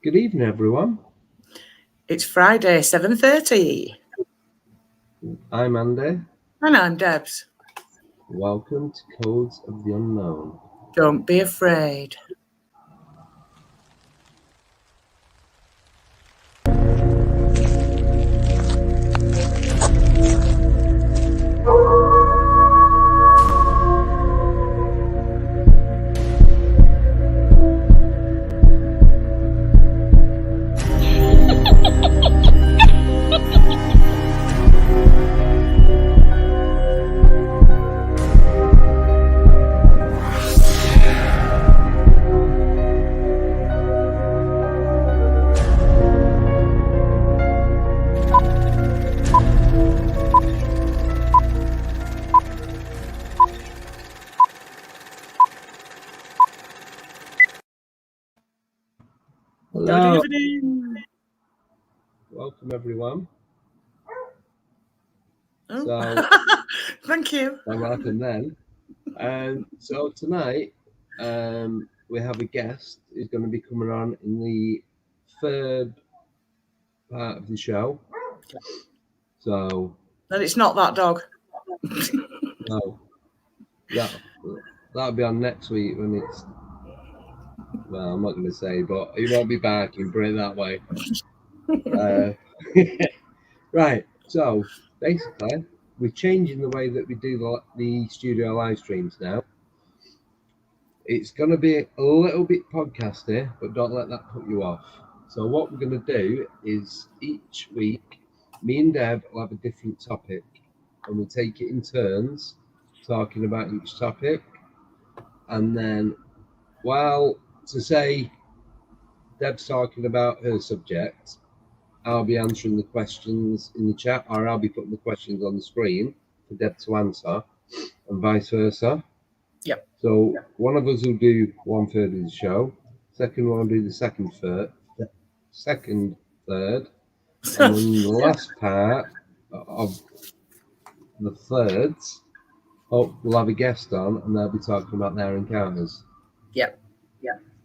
Good evening, everyone. It's Friday, 7:30. I'm Andy. And I'm Debs. Welcome to Codes of the Unknown. Don't be afraid. Hello. Good evening. Welcome, everyone. Oh. So, Thank you. that happened then. So tonight, we have a guest who's going to be coming on in the third part of the show. So, And it's not that dog. no, that'll be on next week when it's. Well, I'm not going to say, but he won't be barking. Put it that way. Right. So basically, we're changing the way that we do the studio live streams now. It's going to be a little bit podcasty, but don't let that put you off. So what we're going to do is each week, me and Deb will have a different topic, and we'll take it in turns, talking about each topic. And then, to say Deb's talking about her subject, I'll be answering the questions in the chat, or I'll be putting the questions on the screen for Deb to answer, and vice versa. Yep. So one of us will do 1/3 of the show, second one will do the second third, and then the last part of the thirds, we'll have a guest on, and they'll be talking about their encounters. Yep.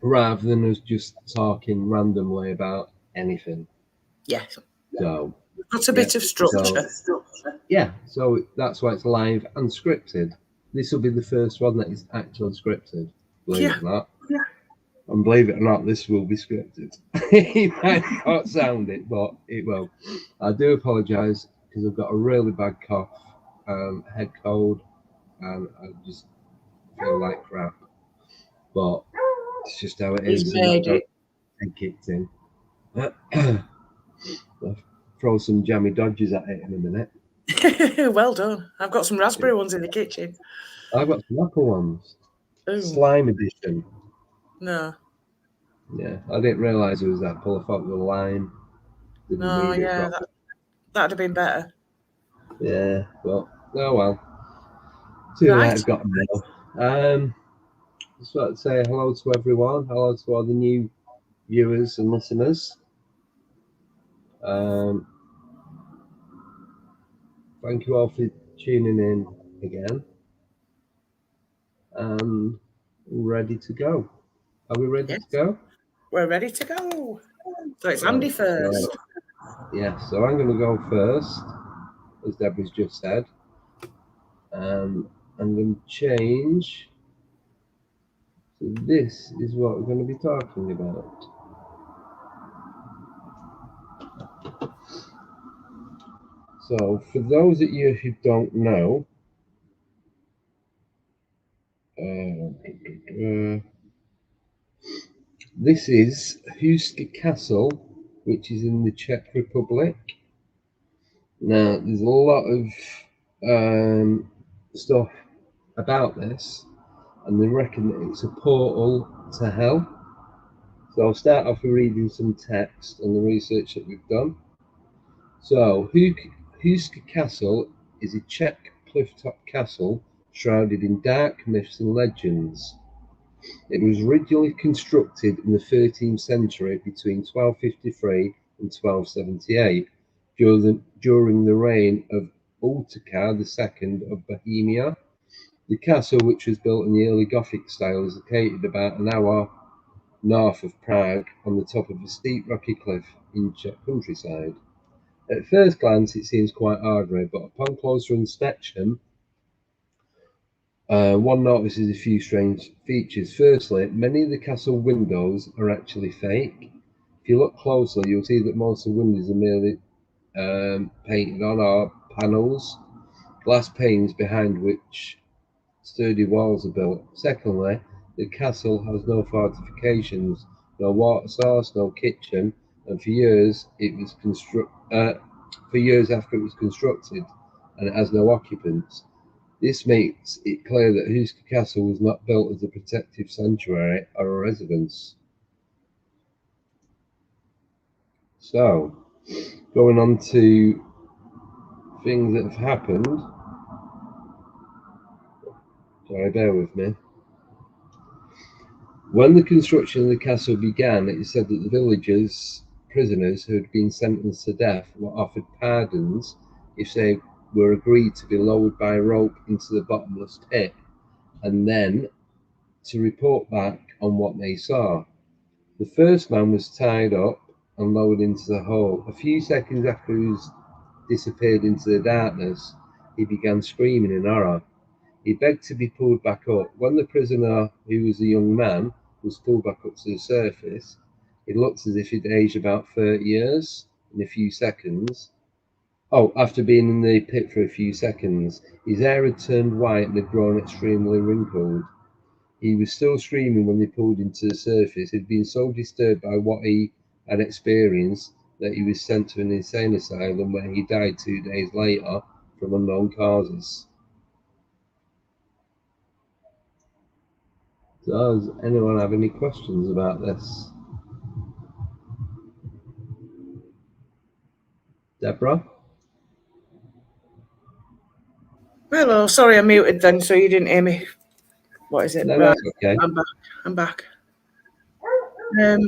Rather than us just talking randomly about anything. Yes. So That's a bit of structure. So that's why it's live and scripted. This will be the first one that is actually scripted, believe it or not. Yeah. And believe it or not, this will be scripted. It might not sound it, but it will. I do apologise because I've got a really bad cough, head cold, and I just feel like crap. But it's just how it is. He's made it. And kicked in. I'll throw some jammy dodgers at it in a minute. Well done. I've got some raspberry ones in the kitchen. I've got some apple ones. Ooh. Slime edition. No. Yeah, I didn't realise it was apple. I thought it was lime. No, yeah, that'd have been better. Yeah, but oh well. Too late, I've got them now. Just want to say hello to everyone. Hello to all the new viewers and listeners. Thank you all for tuning in again. Ready to go. Are we ready to go? We're ready to go. So it's Andy first. So I'm going to go first, as Deborah's just said. I'm going to change. So this is what we're going to be talking about. So for those of you who don't know, this is Huska Castle, which is in the Czech Republic. Now, there's a lot of stuff about this, and they reckon that it's a portal to hell. So I'll start off with reading some text on the research that we've done. So, Huska Castle is a Czech cliff-top castle shrouded in dark myths and legends. It was originally constructed in the 13th century between 1253 and 1278 during the reign of Ottokar II of Bohemia. The castle, which was built in the early Gothic style, is located about an hour north of Prague on the top of a steep rocky cliff in Czech countryside. At first glance, it seems quite ordinary, but upon closer inspection, one notices a few strange features. Firstly, many of the castle windows are actually fake. If you look closely, you'll see that most of the windows are merely painted on, or panels, glass panes behind which sturdy walls are built. Secondly, the castle has no fortifications, no water source, no kitchen, and for years after it was constructed, and it has no occupants. This makes it clear that Huska Castle was not built as a protective sanctuary or a residence. So, going on to things that have happened. Sorry, bear with me. When the construction of the castle began, it is said that the villagers, prisoners who had been sentenced to death, were offered pardons if they were agreed to be lowered by rope into the bottomless pit and then to report back on what they saw. The first man was tied up and lowered into the hole. A few seconds after he disappeared into the darkness, he began screaming in horror. He begged to be pulled back up. When the prisoner, who was a young man, was pulled back up to the surface, it looked as if he'd aged about 30 years in a few seconds. Oh, after being in the pit for a few seconds, his hair had turned white and had grown extremely wrinkled. He was still screaming when they pulled him to the surface. He'd been so disturbed by what he had experienced that he was sent to an insane asylum where he died 2 days later from unknown causes. Does anyone have any questions about this? Deborah? Hello, sorry I muted then, so you didn't hear me. What is it? No, Right, that's okay. I'm back. I've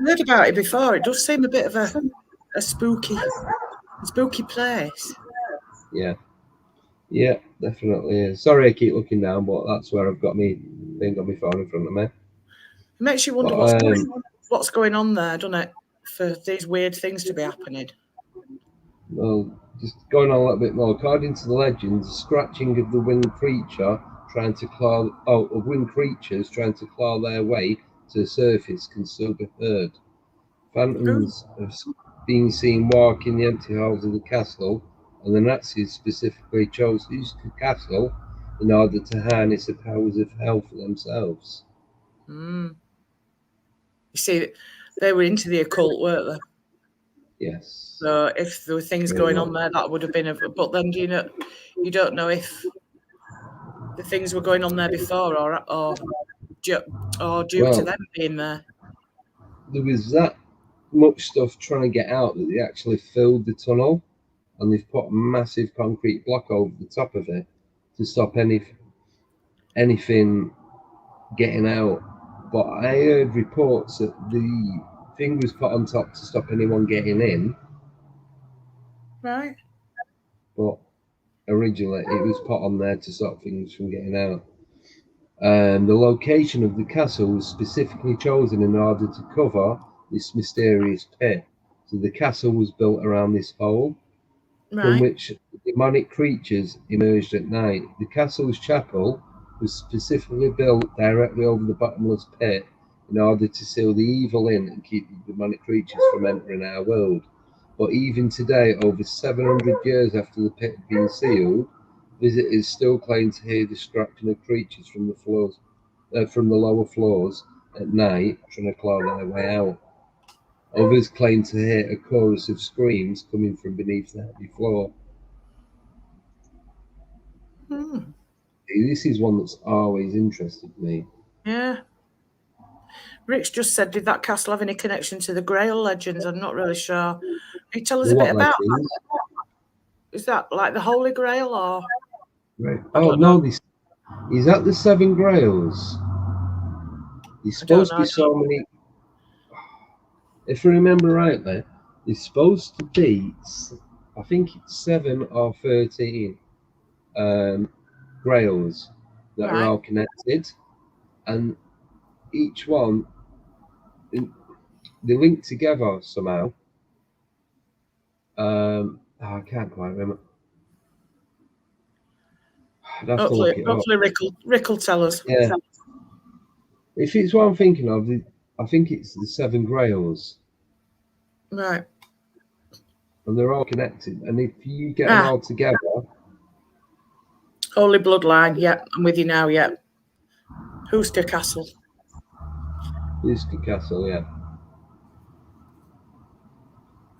heard about it before. It does seem a bit of a spooky place. Yeah. Yeah, definitely is. Sorry I keep looking down, but that's where I've got me thing on my phone in front of me. It makes you wonder what's going on there, doesn't it? For these weird things to be happening. Well, just going on a little bit more. According to the legends, the scratching of the winged creature winged creatures trying to claw their way to the surface can still be heard. Phantoms have been seen walking the empty halls of the castle, and the Nazis specifically chose Uska Castle in order to harness the powers of hell for themselves. You see, they were into the occult, weren't they? Yes. So if there were things going on there, that would have been but then you don't know if the things were going on there before or due to them being there. There was that much stuff trying to get out that they actually filled the tunnel, and they've put a massive concrete block over the top of it to stop anything getting out. But I heard reports that the thing was put on top to stop anyone getting in. Right. But originally it was put on there to stop things from getting out. The location of the castle was specifically chosen in order to cover this mysterious pit. So the castle was built around this hole, from which demonic creatures emerged at night. The castle's chapel was specifically built directly over the bottomless pit in order to seal the evil in and keep the demonic creatures from entering our world. But even today, over 700 years after the pit had been sealed, visitors still claim to hear the scratching of creatures from the lower floors at night, trying to claw their way out. Others claim to hear a chorus of screams coming from beneath the heavy floor. This is one that's always interested me. Yeah. Rick's just said, did that castle have any connection to the Grail legends? I'm not really sure. Can you tell us a bit about that? Is that like the Holy Grail or? Right. Oh, no, is that the 7 Grails? There's supposed to be so many. If I remember rightly, there's supposed to be, I think it's 7 or 13 Grails that are all connected. And each one, they link together somehow. I can't quite remember. I'd have to look it up. Hopefully Rick will tell us. Yeah. If it's what I'm thinking of, I think it's the 7 Grails. Right. And they're all connected. And if you get them all together... Holy Bloodline, yeah. I'm with you now, yeah. Hooster Castle. Hooster Castle, yeah.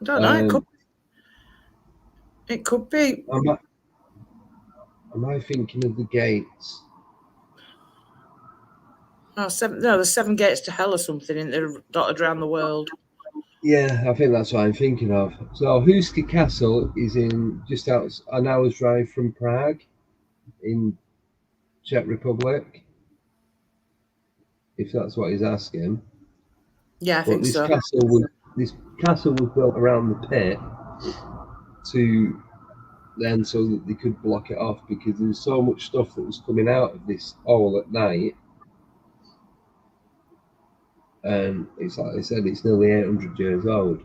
I don't know, it could be. Am I thinking of the gates? Oh, there's 7 gates to hell or something, and they're dotted around the world. Yeah, I think that's what I'm thinking of. So Hooster Castle is in just out an hour's drive from Prague in Czech Republic. If that's what he's asking. Yeah, I think so. This castle was built around the pit to then so that they could block it off because there was so much stuff that was coming out of this hole at night. And it's like I said, it's nearly 800 years old.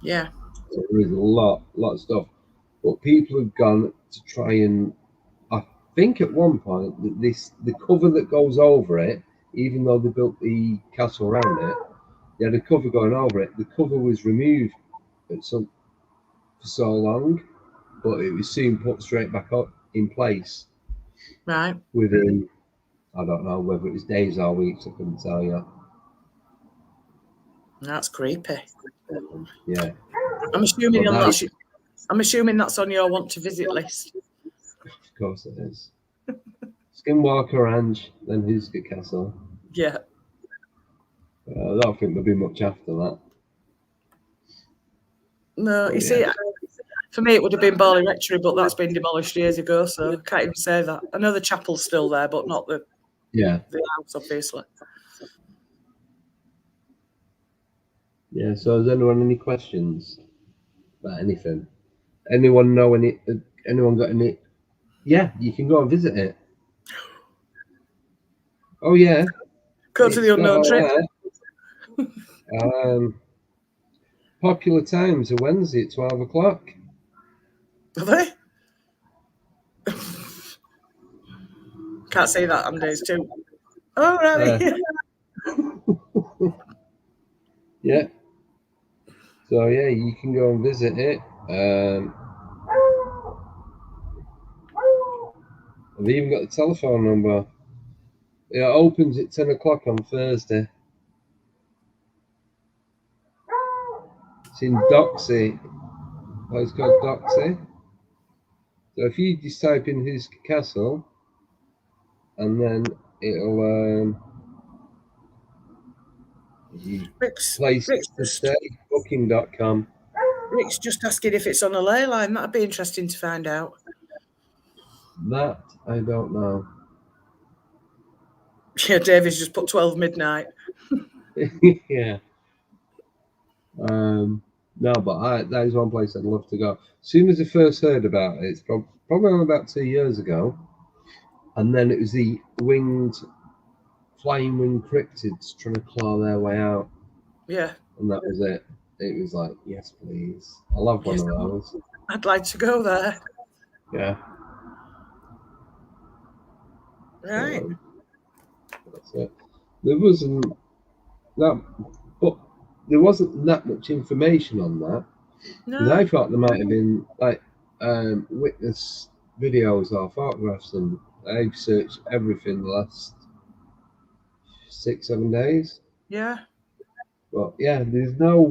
Yeah. So there is a lot of stuff. But people have gone to try and, I think at one point that the cover that goes over it, even though they built the castle around it, they had a cover going over it. The cover was removed for so long, but it was soon put straight back up in place. Right. Within, I don't know whether it was days or weeks, I couldn't tell you. That's creepy. Yeah. I'm assuming that's on your want to visit list. Of course it is. Skinwalker Ranch, then Hooster Castle. Yeah. I don't think there'll be much after that. No, you see, for me it would have been Bally Rectory, but that's been demolished years ago, so I can't even say that. I know the chapel's still there, but not the house, obviously. Yeah, so has anyone any questions about anything? Anyone know anyone got any? Yeah, you can go and visit it. Oh yeah. Go to the unknown trip. Popular times are Wednesday at 12 o'clock. Are they? Can't say that on days 2. Oh, right. Yeah. So yeah, you can go and visit it. I've even got the telephone number. It opens at 10 o'clock on Thursday. It's in Doxey. It's called Doxey. So if you just type in Hooster Castle, and then it'll place to stay, booking.com. Rick's just asking if it's on a ley line. That'd be interesting to find out. That I don't know. Yeah, David's just put 12 midnight. Yeah. No, but that is one place I'd love to go. As soon as I first heard about it, it's probably about 2 years ago, and then it was the flying winged cryptids trying to claw their way out. Yeah. And that was it. It was like, yes, please. I love one of those. I'd like to go there. Yeah. Right. That's it. There wasn't that much information on that. No. I thought there might have been like witness videos or photographs, and I've searched everything the last 6-7 days. Yeah. But yeah, there's no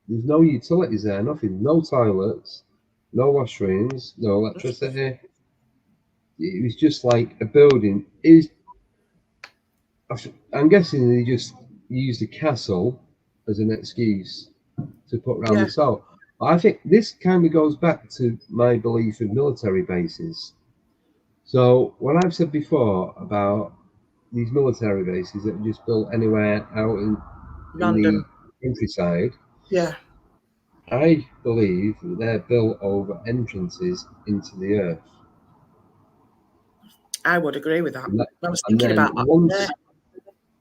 utilities there, nothing, no toilets, no washrooms, no electricity. It was just like a building. I'm guessing they just used a castle as an excuse to put around the salt. I think this kind of goes back to my belief in military bases. So what I've said before about these military bases that are just built anywhere out in the countryside, I believe that they're built over entrances into the earth. I would agree with that. I was thinking about that.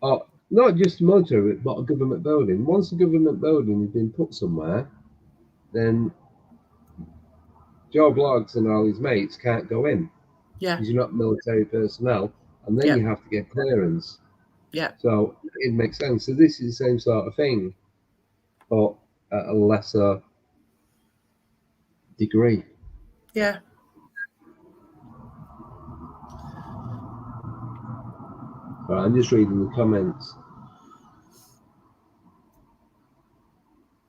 not just a military, but a government building. Once a government building has been put somewhere, then Joe Bloggs and all his mates can't go in. Yeah. Because you're not military personnel, and then you have to get clearance. Yeah. So it makes sense. So this is the same sort of thing, but at a lesser degree. Yeah. Right, I'm just reading the comments.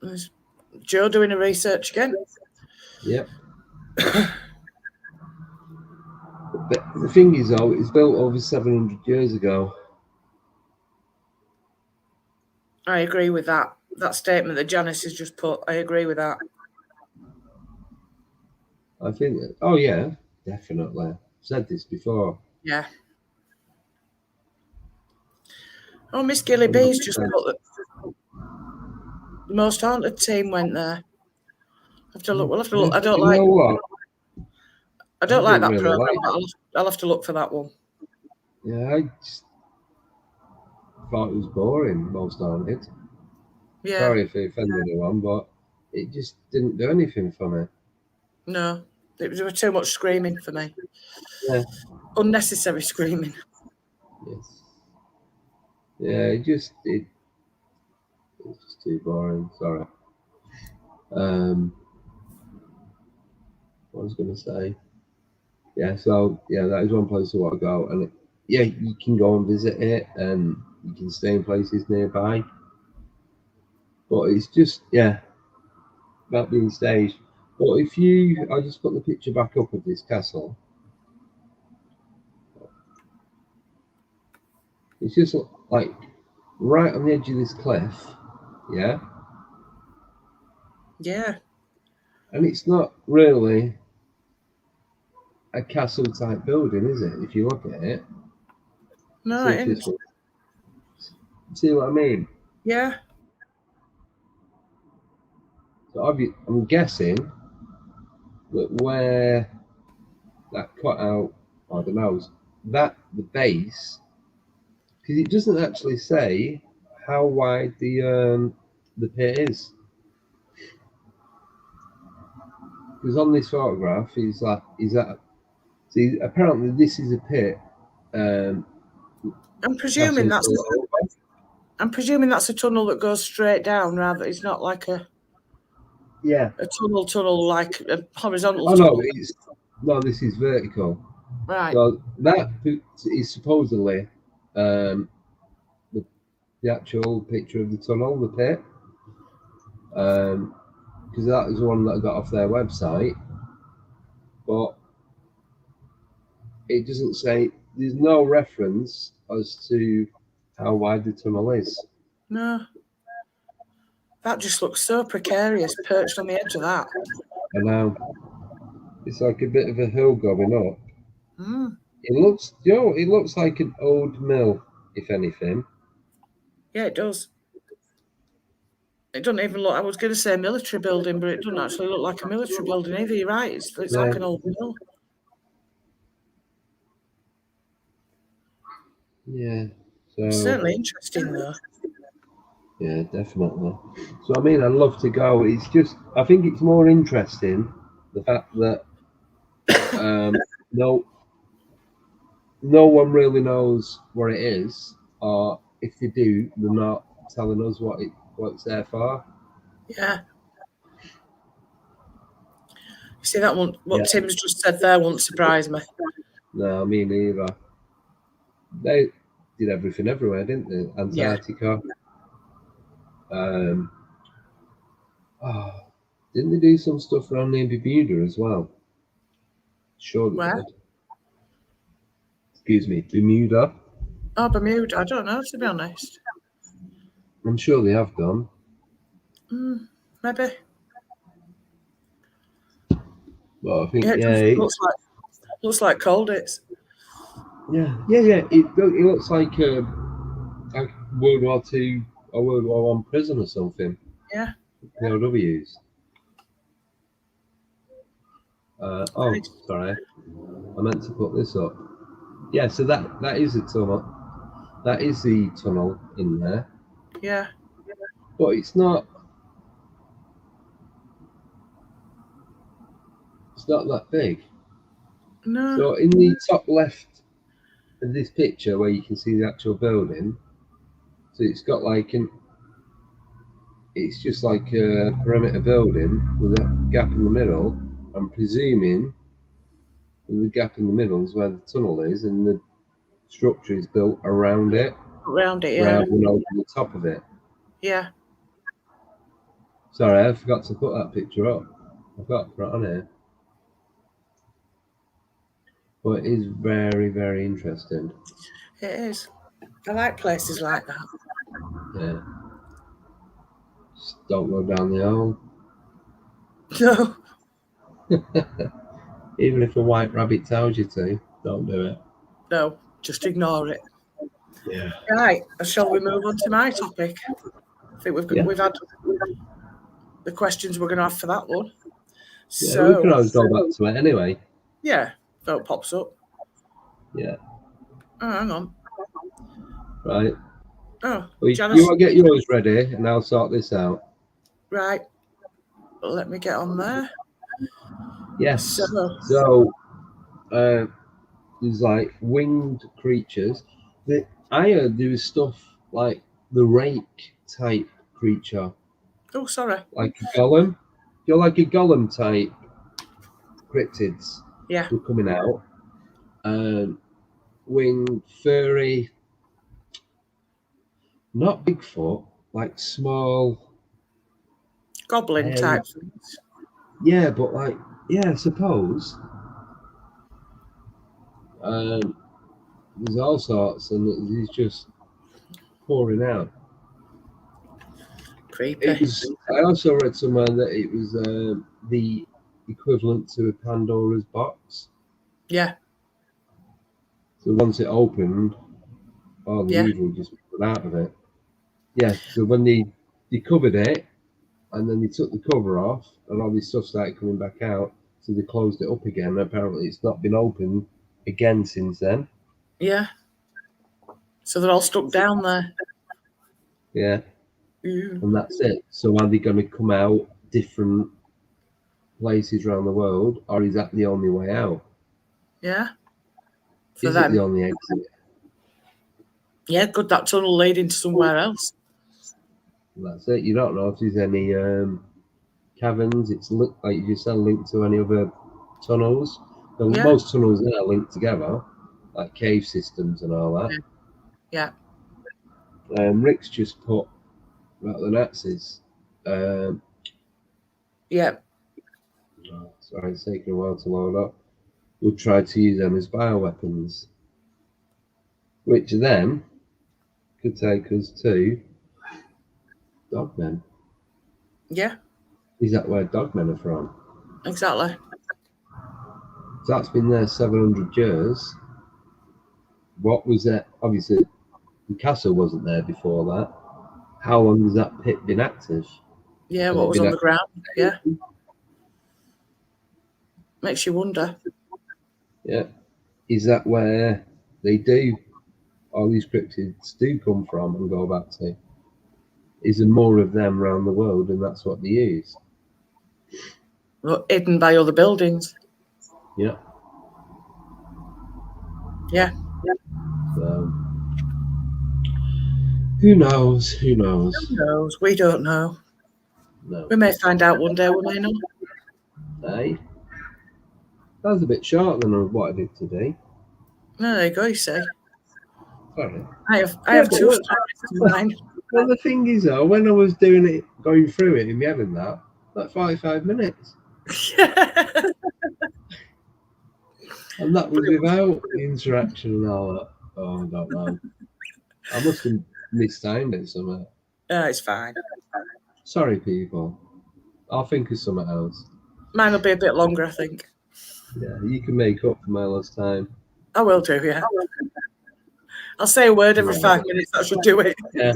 There's Joe doing a research again. Yep. But the thing is, though, it's built over 700 years ago. I agree with that. That statement that Janice has just put, I agree with that. I think, oh yeah, definitely. I've said this before. Yeah. Oh, Miss Gilly B's just put that the Most Haunted team went there. Have to look. We'll have to look. I don't like. You know what? I don't like that really program. like I'll have to look for that one. Yeah, I just thought it was boring, Most Haunted. Yeah. Sorry if I offended anyone, but it just didn't do anything for me. No, there was too much screaming for me. Yeah. Unnecessary screaming. Yes. Yeah, it's just too boring. Sorry. What I was going to say. Yeah, so yeah, that is one place I want to go, and you can go and visit it, and you can stay in places nearby. But it's just about being staged. But if I just put the picture back up of this castle. It's just like right on the edge of this cliff, yeah. Yeah. And it's not really a castle type building, is it? If you look at it. No, it isn't. See what I mean? Yeah. So I'm guessing that where that cut out, I don't know, that the base, because it doesn't actually say how wide the pit is. Because on this photograph, see, apparently this is a pit. I'm presuming that's a tunnel that goes straight down, rather. It's not like a tunnel like a horizontal tunnel. No, this is vertical. Right. So that is supposedly the actual picture of the tunnel, the pit. Because that was the one that I got off their website. But it doesn't say, there's no reference as to how wide the tunnel is. No. That just looks so precarious, perched on the edge of that. I know. It's like a bit of a hill going up. Mm. It looks like an old mill, if anything. Yeah, it does. It doesn't even look, I was going to say a military building, but it doesn't actually look like a military building either. You're right. It's like an old mill. Yeah. So certainly interesting, though. Yeah, definitely. So, I mean, I'd love to go. It's just, I think it's more interesting the fact that no one really knows what it is, or if they do, they're not telling us what it's there for. Yeah. You see that one? What Tim's just said there won't surprise me. No, me neither. They did everything everywhere, didn't they? Antarctica. Yeah. Didn't they do some stuff around near Bermuda as well? Sure they did. Excuse me, Bermuda. Oh, Bermuda. I don't know, to be honest. I'm sure they have done. Maybe. Well, I think it looks like Colditz. Yeah. It looks like World War II or World War I prison or something. Yeah. POWs. Sorry, I meant to put this up. Yeah, so that is a tunnel. That is the tunnel in there. Yeah. But it's not that big. No. So in the top left of this picture where you can see the actual building, so it's got like it's just like a perimeter building with a gap in the middle. I'm presuming the gap in the middle is where the tunnel is, and the structure is built around it. Around it, yeah. Rather than over the top of it. Yeah. Sorry, I forgot to put that picture up. I've got it on here. But it is very, very interesting. It is. I like places like that. Yeah. Just don't go down the hole. No. Even if a white rabbit tells you to, don't do it. No, just ignore it. Yeah. Right. Shall we move on to my topic? I think we've had the questions we're going to have for that one. Yeah, So we can always go back to it anyway. Yeah, if it pops up. Yeah. Oh, hang on. Right. Oh, well, Janice, you want to get yours ready, and I'll sort this out. Right. Let me get on there. Yes. So there's like winged creatures. I heard there was stuff like the rake type creature. Oh, sorry. Like a golem. You're like a golem type cryptids. Yeah. Were coming out. Winged, furry, not Bigfoot, like small Goblin type things. Yeah, but like, yeah, I suppose. There's all sorts, and he's just pouring out. Creepy. I also read somewhere that it was the equivalent to a Pandora's box. Yeah. So once it opened, all the evil just got out of it. Yeah, so when they covered it, and then they took the cover off, and all this stuff started coming back out, so they closed it up again. Apparently, it's not been opened again since then. Yeah. So they're all stuck down there. Yeah. And that's it. So are they going to come out different places around the world, or is that the only way out? Yeah. Is it the only exit? Yeah, could that tunnel lead into somewhere else? That's it. You don't know if there's any caverns. It's like you just said, linked to any other tunnels. Most tunnels there are linked together, like cave systems and all that. Yeah. Rick's just put about the Nazis. Yeah. Oh, sorry, it's taking a while to load up. We'll try to use them as bioweapons, which then could take us to dogmen. Yeah. Is that where dogmen are from? Exactly. So that's been there 700 years. What was that? Obviously, the castle wasn't there before that. How long has that pit been active? Yeah, what was on the ground? Yeah. Makes you wonder. Yeah. Is that where they do, all these cryptids do come from and go back to? Is there more of them around the world, and that's what they use? Well, hidden by other buildings. Yeah. Yeah. So, who knows? Who knows? Who knows? We don't know. No. We may find out one day, we may not. Hey. That was a bit shorter than what I did today. No, there you go, you see. Sorry. I have two stories to mine. Well, the thing is, though, when I was doing it, going through it in my head and that, like 45 minutes. And that was without the interaction and all that. Oh, I don't know. I must have mistimed it somehow. No, it's fine. Sorry, people. I'll think of something else. Mine will be a bit longer, I think. Yeah, you can make up for my lost time. I will do, yeah. I'll say a word every 5 minutes. That should do it. Yeah.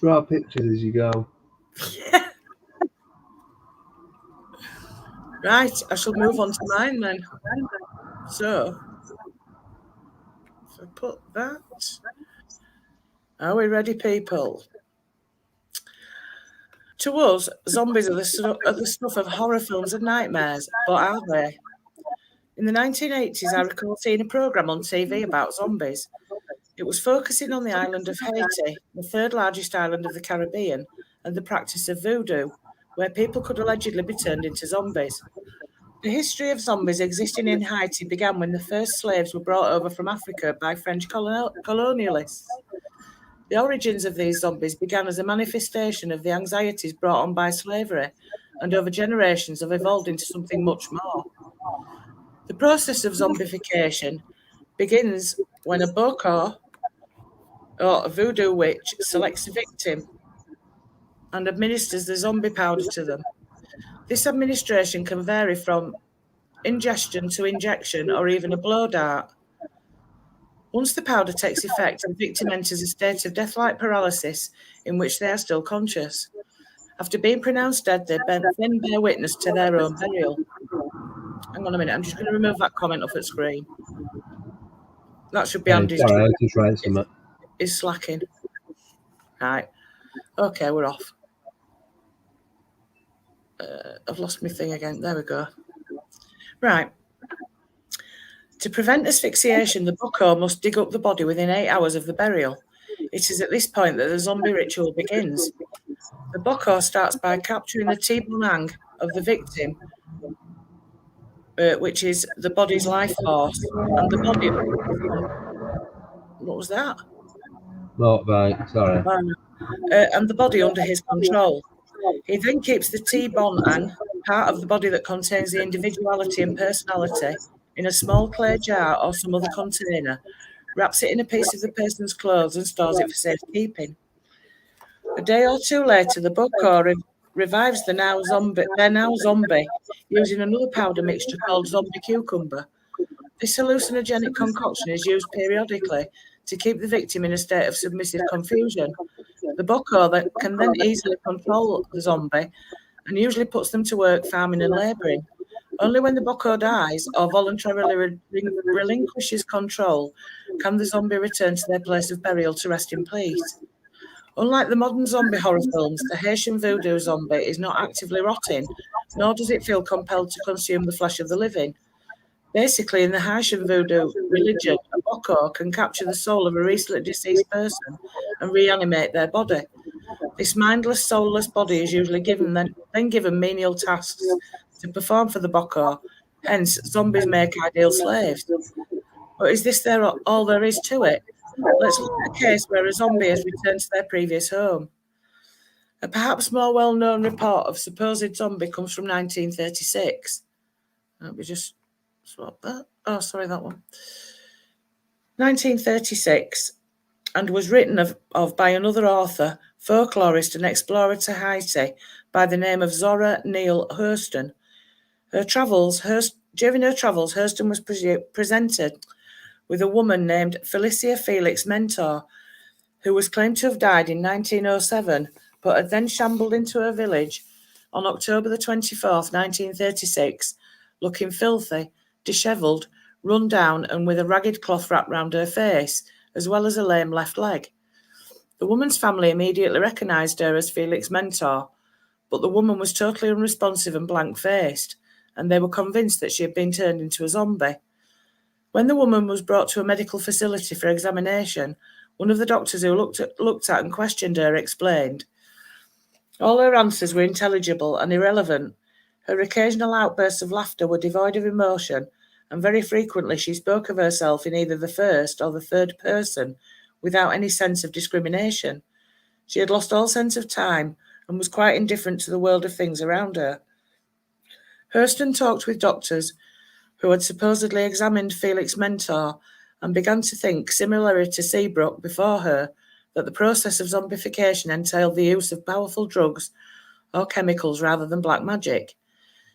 Draw pictures as you go. Yeah. Right, I shall move on to mine then. So, I put that? Are we ready, people? To us, zombies are the stuff of horror films and nightmares, but are they? In the 1980s, I recall seeing a programme on TV about zombies. It was focusing on the island of Haiti, the third largest island of the Caribbean, and the practice of voodoo, where people could allegedly be turned into zombies. The history of zombies existing in Haiti began when the first slaves were brought over from Africa by French colonialists. The origins of these zombies began as a manifestation of the anxieties brought on by slavery, and over generations have evolved into something much more. The process of zombification begins when a boko, or a voodoo witch, selects a victim and administers the zombie powder to them. This administration can vary from ingestion to injection or even a blow dart. Once the powder takes effect, the victim enters a state of death-like paralysis in which they are still conscious. After being pronounced dead, they then bear witness to their own burial. Hang on a minute, I'm just going to remove that comment off at screen. That should be Andy's. Sorry, I was just writing something. Is slacking. Right. Okay, we're off. I've lost my thing again. There we go. Right. To prevent asphyxiation, the bucko must dig up the body within 8 hours of the burial. It is at this point that the zombie ritual begins. The bucko starts by capturing the T-bone of the victim, which is the body's life force, and the body. What was that? Motorbike, sorry. And the body under his control. He then keeps the T-bone, part of the body that contains the individuality and personality, in a small clay jar or some other container, wraps it in a piece of the person's clothes and stores it for safekeeping. A day or two later, the bucko revives their now zombie, using another powder mixture called zombie cucumber. This hallucinogenic concoction is used periodically to keep the victim in a state of submissive confusion. The bucko can then easily control the zombie and usually puts them to work farming and labouring. Only when the bucko dies or voluntarily relinquishes control can the zombie return to their place of burial to rest in peace. Unlike the modern zombie horror films, the Haitian voodoo zombie is not actively rotting, nor does it feel compelled to consume the flesh of the living. Basically, in the Haitian voodoo religion, a bucko can capture the soul of a recently deceased person and reanimate their body. This mindless, soulless body is usually given menial tasks to perform for the bucko. Hence, zombies make ideal slaves. But is this all there is to it? Let's look at a case where a zombie has returned to their previous home. A perhaps more well-known report of supposed zombie comes from 1936. Let me just swap that. Oh, sorry, that one. 1936, and was written of by another author, folklorist and explorer to Haiti by the name of Zora Neale Hurston. During her travels, Hurston was presented with a woman named Felicia Felix Mentor, who was claimed to have died in 1907, but had then shambled into her village on October the 24th, 1936, looking filthy, dishevelled, run down, and with a ragged cloth wrapped round her face, as well as a lame left leg. The woman's family immediately recognised her as Felix Mentor, but the woman was totally unresponsive and blank-faced, and they were convinced that she had been turned into a zombie. When the woman was brought to a medical facility for examination, one of the doctors who looked at and questioned her explained, all her answers were intelligible and irrelevant. Her occasional outbursts of laughter were devoid of emotion, and very frequently she spoke of herself in either the first or the third person, without any sense of discrimination. She had lost all sense of time and was quite indifferent to the world of things around her. Hurston talked with doctors who had supposedly examined Felix Mentor and began to think, similarly to Seabrook before her, that the process of zombification entailed the use of powerful drugs or chemicals rather than black magic.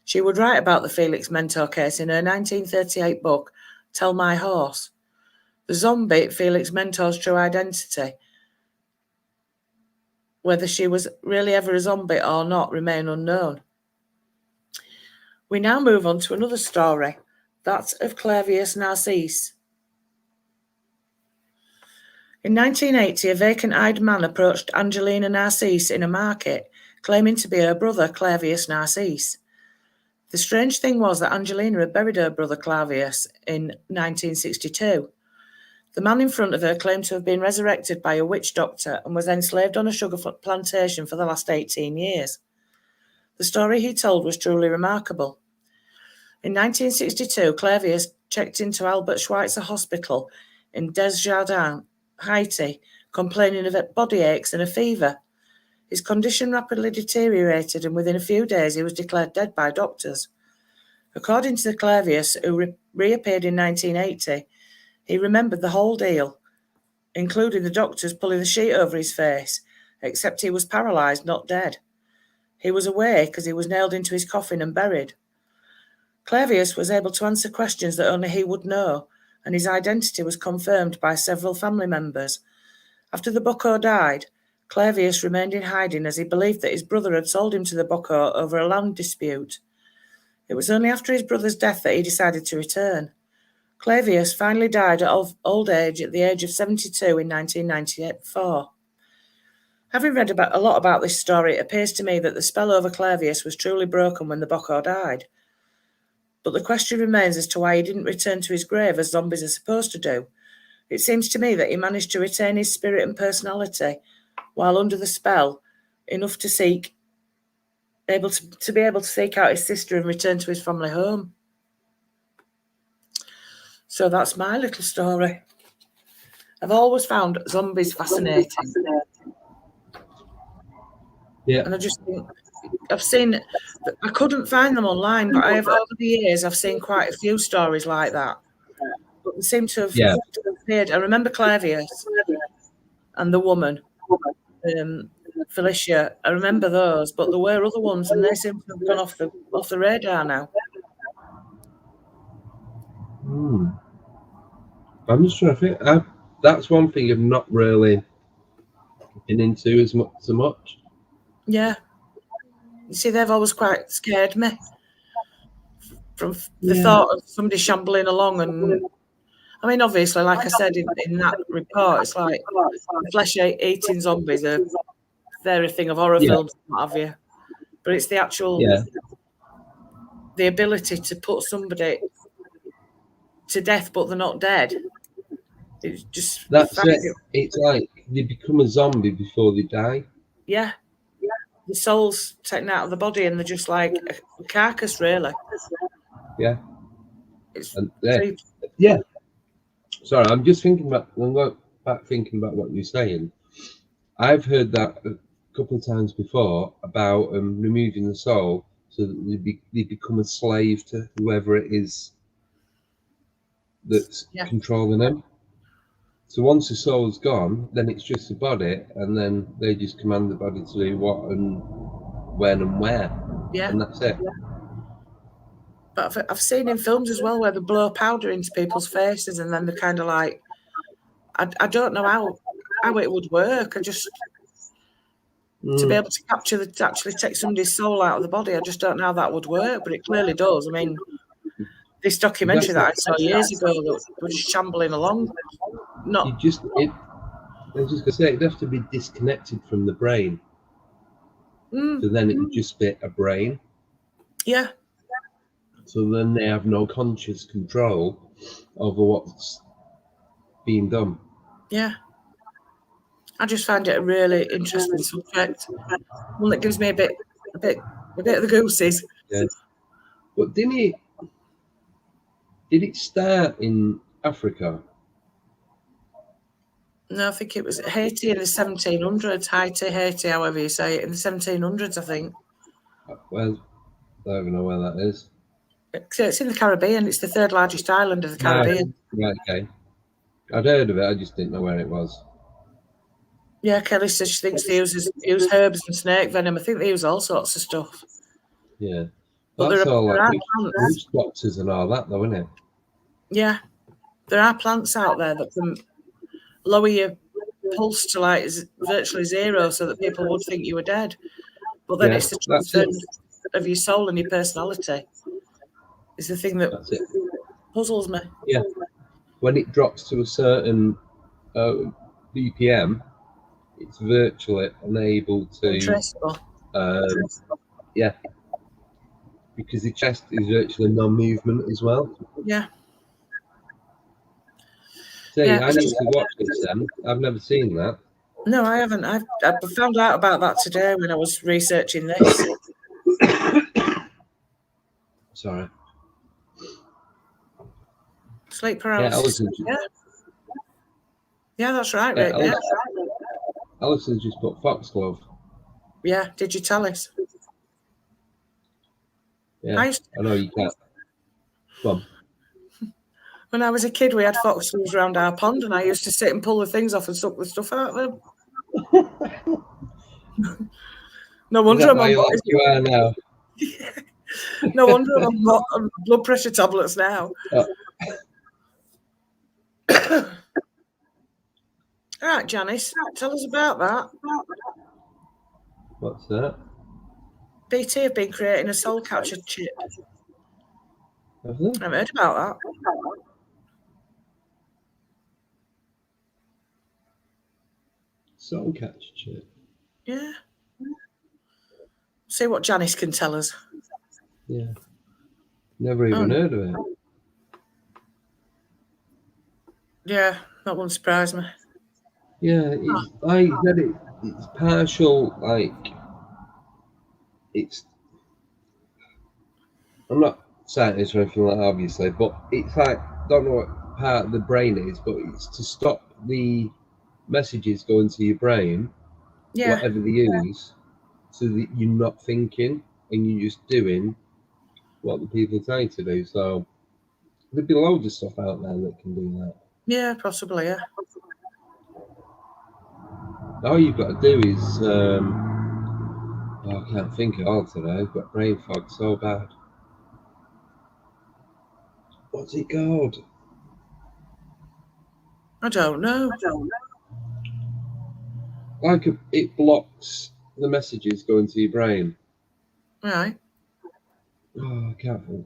She would write about the Felix Mentor case in her 1938 book, Tell My Horse. The zombie, Felix Mentor's true identity, whether she was really ever a zombie or not, remain unknown. We now move on to another story, that of Clavius Narcisse. In 1980, a vacant-eyed man approached Angelina Narcisse in a market, claiming to be her brother, Clavius Narcisse. The strange thing was that Angelina had buried her brother Clavius in 1962. The man in front of her claimed to have been resurrected by a witch doctor and was enslaved on a sugar plantation for the last 18 years. The story he told was truly remarkable. In 1962, Clavius checked into Albert Schweitzer Hospital in Desjardins, Haiti, complaining of body aches and a fever. His condition rapidly deteriorated, and within a few days he was declared dead by doctors. According to Clavius, who reappeared in 1980, he remembered the whole deal, including the doctors pulling the sheet over his face, except he was paralysed, not dead. He was awake as he was nailed into his coffin and buried. Clavius was able to answer questions that only he would know, and his identity was confirmed by several family members. After the bucco died, Clavius remained in hiding as he believed that his brother had sold him to the bucco over a land dispute. It was only after his brother's death that he decided to return. Clavius finally died of old age at the age of 72 in 1994. Having read a lot about this story, it appears to me that the spell over Clavius was truly broken when the bucco died. But the question remains as to why he didn't return to his grave as zombies are supposed to do. It seems to me that he managed to retain his spirit and personality while under the spell, enough to be able to seek out his sister and return to his family home. So that's my little story. I've always found zombies fascinating. Yeah. And I just think, I couldn't find them online, but over the years, I've seen quite a few stories like that. But they seem to have appeared. I remember Clavius and the woman, Felicia. I remember those, but there were other ones, and they seem to have gone off the radar now. I'm just trying to think. That's one thing I've not really been into so much. Yeah. You see, they've always quite scared me from the thought of somebody shambling along. And I mean, obviously, like I said in that report, it's like flesh-eating zombies they're a thing of horror films and what have you. But it's the actual the ability to put somebody to death, but they're not dead. It's just It's like they become a zombie before they die. Yeah. The soul's taken out of the body, and they're just like a carcass, really. Yeah. It's Sorry, I'm just thinking about what you're saying. I've heard that a couple of times before about removing the soul so that they become a slave to whoever it is that's controlling them. So once the soul's gone, then it's just the body, and then they just command the body to do what and when and where. Yeah. And that's it. But I've seen in films as well where they blow powder into people's faces, and then they're kind of like, I don't know how it would work. I just to be able to actually take somebody's soul out of the body, I just don't know how that would work, but it clearly does. I mean, this documentary that I saw years ago that was shambling along. I was just gonna say it'd have to be disconnected from the brain. So then it would just be a brain. Yeah. So then they have no conscious control over what's being done. Yeah. I just find it a really interesting subject. One that gives me a bit of the goosies. Yeah. But did it start in Africa? No, I think it was Haiti in the 1700s. Haiti, however you say it, in the 1700s, I think. Well, I don't even know where that is. It's in the Caribbean. It's the third largest island of the Caribbean. Right, okay. I'd heard of it. I just didn't know where it was. Yeah, Kelly says she thinks they use herbs and snake venom. I think they use all sorts of stuff. Yeah. But that's all like witch doctors and all that, though, isn't it? Yeah. There are plants out there that can lower your pulse to like virtually zero so that people would think you were dead. But then it's the transfer of your soul and your personality is the thing that puzzles me. Yeah. When it drops to a certain BPM, it's virtually unable to. Untraceable. Yeah, because the chest is virtually non-movement as well. Yeah. So Yeah. I need to watch this then. I've never seen that. No, I haven't. I found out about that today when I was researching this. Sorry. Sleep paralysis. Yeah, that's right, Rick. Yeah. Alison just put foxglove. Yeah, did you tell us? Yeah, I know you can't. Come on. When I was a kid, we had foxgloves around our pond, and I used to sit and pull the things off and suck the stuff out of them. No wonder I'm on you are now. No wonder I'm on blood pressure tablets now. Oh. All right, Janice, tell us about that. What's that? BT have been creating a soul catcher chip. Have they? I've heard about that. Soul catcher chip? Yeah. See what Janice can tell us. Yeah. Never even heard of it. Yeah, that wouldn't surprise me. Yeah, I said it's partial, like, it's, I'm not scientist or anything like that, obviously, but it's like, don't know what part of the brain it is, but it's to stop the messages going to your brain, whatever they use, so that you're not thinking and you're just doing what the people tell you to do. So there'd be loads of stuff out there that can do that. Yeah, possibly, yeah. All you've got to do is, I can't think at all today. I've got brain fog so bad. What's it called? I don't know. Like it blocks the messages going to your brain. Right. Oh, I can't think.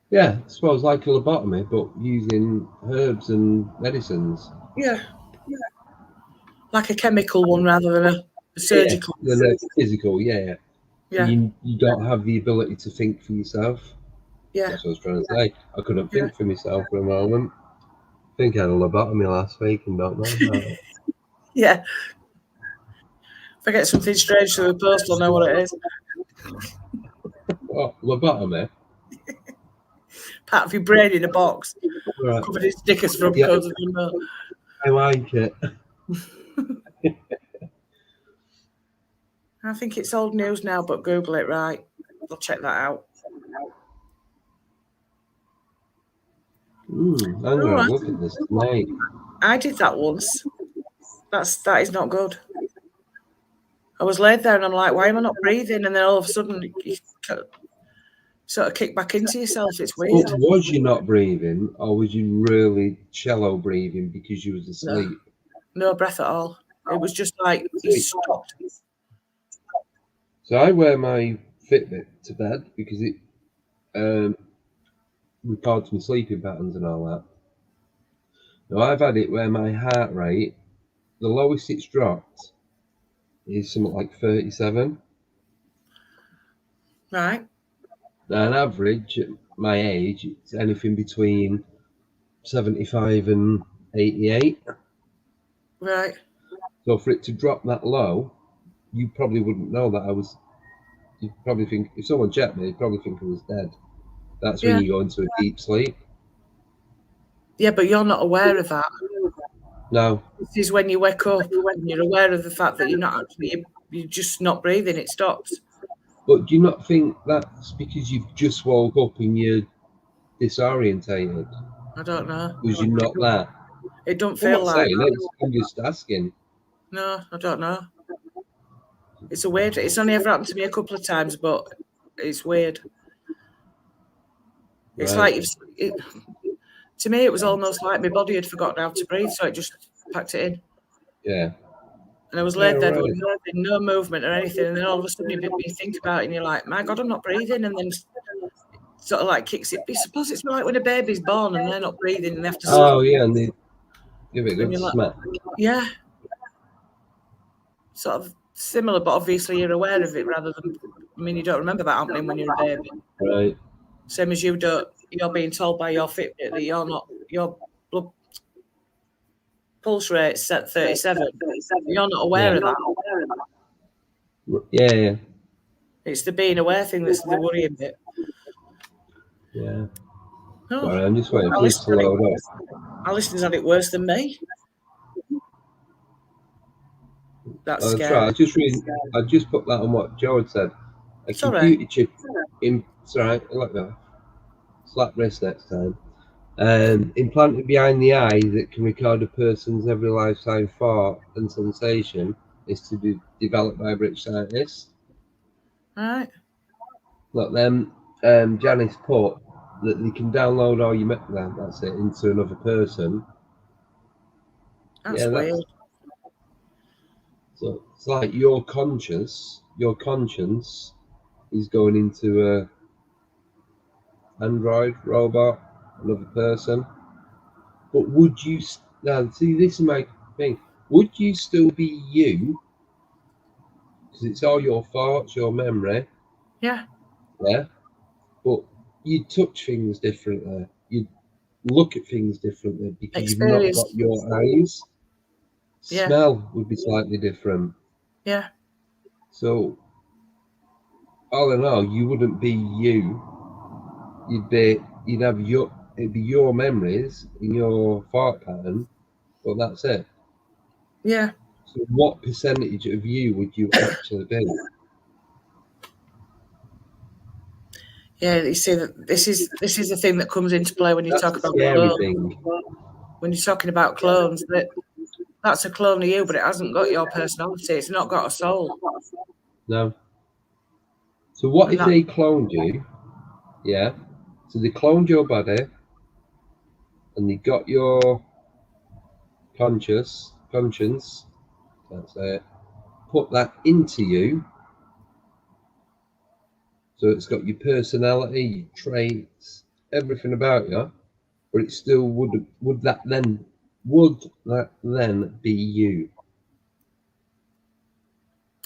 Yeah, I suppose like a lobotomy, but using herbs and medicines. Yeah. Like a chemical one rather than a surgical. Yeah, than a physical, yeah. Yeah. You don't have the ability to think for yourself. Yeah. That's what I was trying to say. I couldn't think for myself for a moment. I think I had a lobotomy last week and don't know about it. Yeah. If I get something strange through the post, I'll know what it is. What, lobotomy? Part of your brain in a box. Right. Covered in stickers from codes of the I like it. I think it's old news now, but Google it, right? I'll check that out. I'm going to look at this tonight. I did that once. That is not good. I was laid there and I'm like, why am I not breathing? And then all of a sudden, you sort of kick back into yourself. It's weird. But was you not breathing, or was you really shallow breathing because you was asleep? No breath at all. It was just like you stopped. So I wear my Fitbit to bed because it records my sleeping patterns and all that. Now I've had it where my heart rate, the lowest it's dropped, is something like 37. Right. Now, on average, at my age, it's anything between 75 and 88. Right. So for it to drop that low, you probably wouldn't know that I was. You'd probably think, if someone checked me, they'd probably think I was dead. That's when you go into a deep sleep. Yeah, but you're not aware of that. No. This is when you wake up, when you're aware of the fact that you're not actually, you're just not breathing, it stops. But do you not think that's because you've just woke up and you're disorientated? I don't know. Because you're not that. It don't feel like that. I'm just asking. No, I don't know. It's a weird. It's only ever happened to me a couple of times, but it's weird. It's like to me, it was almost like my body had forgotten how to breathe, so it just packed it in. Yeah. And I was laid there, there was no movement or anything, and then all of a sudden you think about it, and you're like, "My God, I'm not breathing," and then sort of like kicks it. I suppose it's like when a baby's born and they're not breathing and they have to. Oh yeah, and Give it a good smack. Yeah. Sort of similar, but obviously you're aware of it rather than, I mean, you don't remember that happening when you're a baby. Right. Same as you're being told by your Fitbit that your blood pulse rate's set 37. You're not aware of that. Yeah. It's the being aware thing that's the worrying bit. Yeah. Oh, Sorry, I'm just waiting for this to load up. Our listeners had it worse than me. That's scary. Right. I just put that on what Joe had said. A computer chip sorry, like that. Slap wrist next time. Implanted behind the eye that can record a person's every lifetime thought and sensation is to be developed by British scientists. Right. Look, then Janice put that they can download all your that's it into another person. That's weird. So it's like your conscience is going into a android robot, another person. But would you now see? This is my thing. Would you still be you? Because it's all your thoughts, your memory. Yeah. Yeah. But you touch things differently. You look at things differently because you've not got your eyes. Yeah. Smell would be slightly different. Yeah. So all in all, you wouldn't be you. You'd have it'd be your memories in your thought pattern, but that's it. Yeah. So what percentage of you would you actually be? Yeah, you see that this is the thing that comes into play when you talk about clones. When you're talking about clones, that's a clone of you, but it hasn't got your personality. It's not got a soul. No. So what if they cloned you? Yeah. So they cloned your body, and they got your conscience. That's it. Put that into you. So it's got your personality, your traits, everything about you, but it still would that then be you?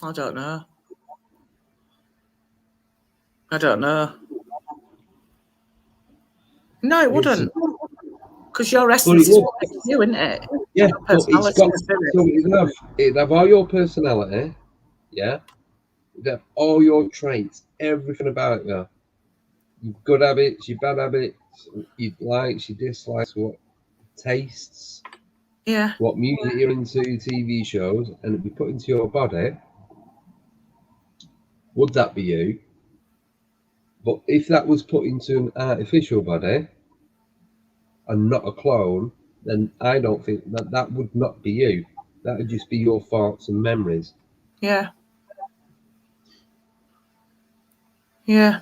I don't know. No, it wouldn't. Because your essence is you, isn't it? Yeah, but it'd have all your personality, yeah? It'd have all your traits, everything about you. Your good habits, your bad habits, your likes, your dislikes, what tastes, what music you're into, TV shows, and it'd be put into your body. Would that be you? But if that was put into an artificial body and not a clone, then I don't think that would not be you. That would just be your thoughts and memories. Yeah. Yeah.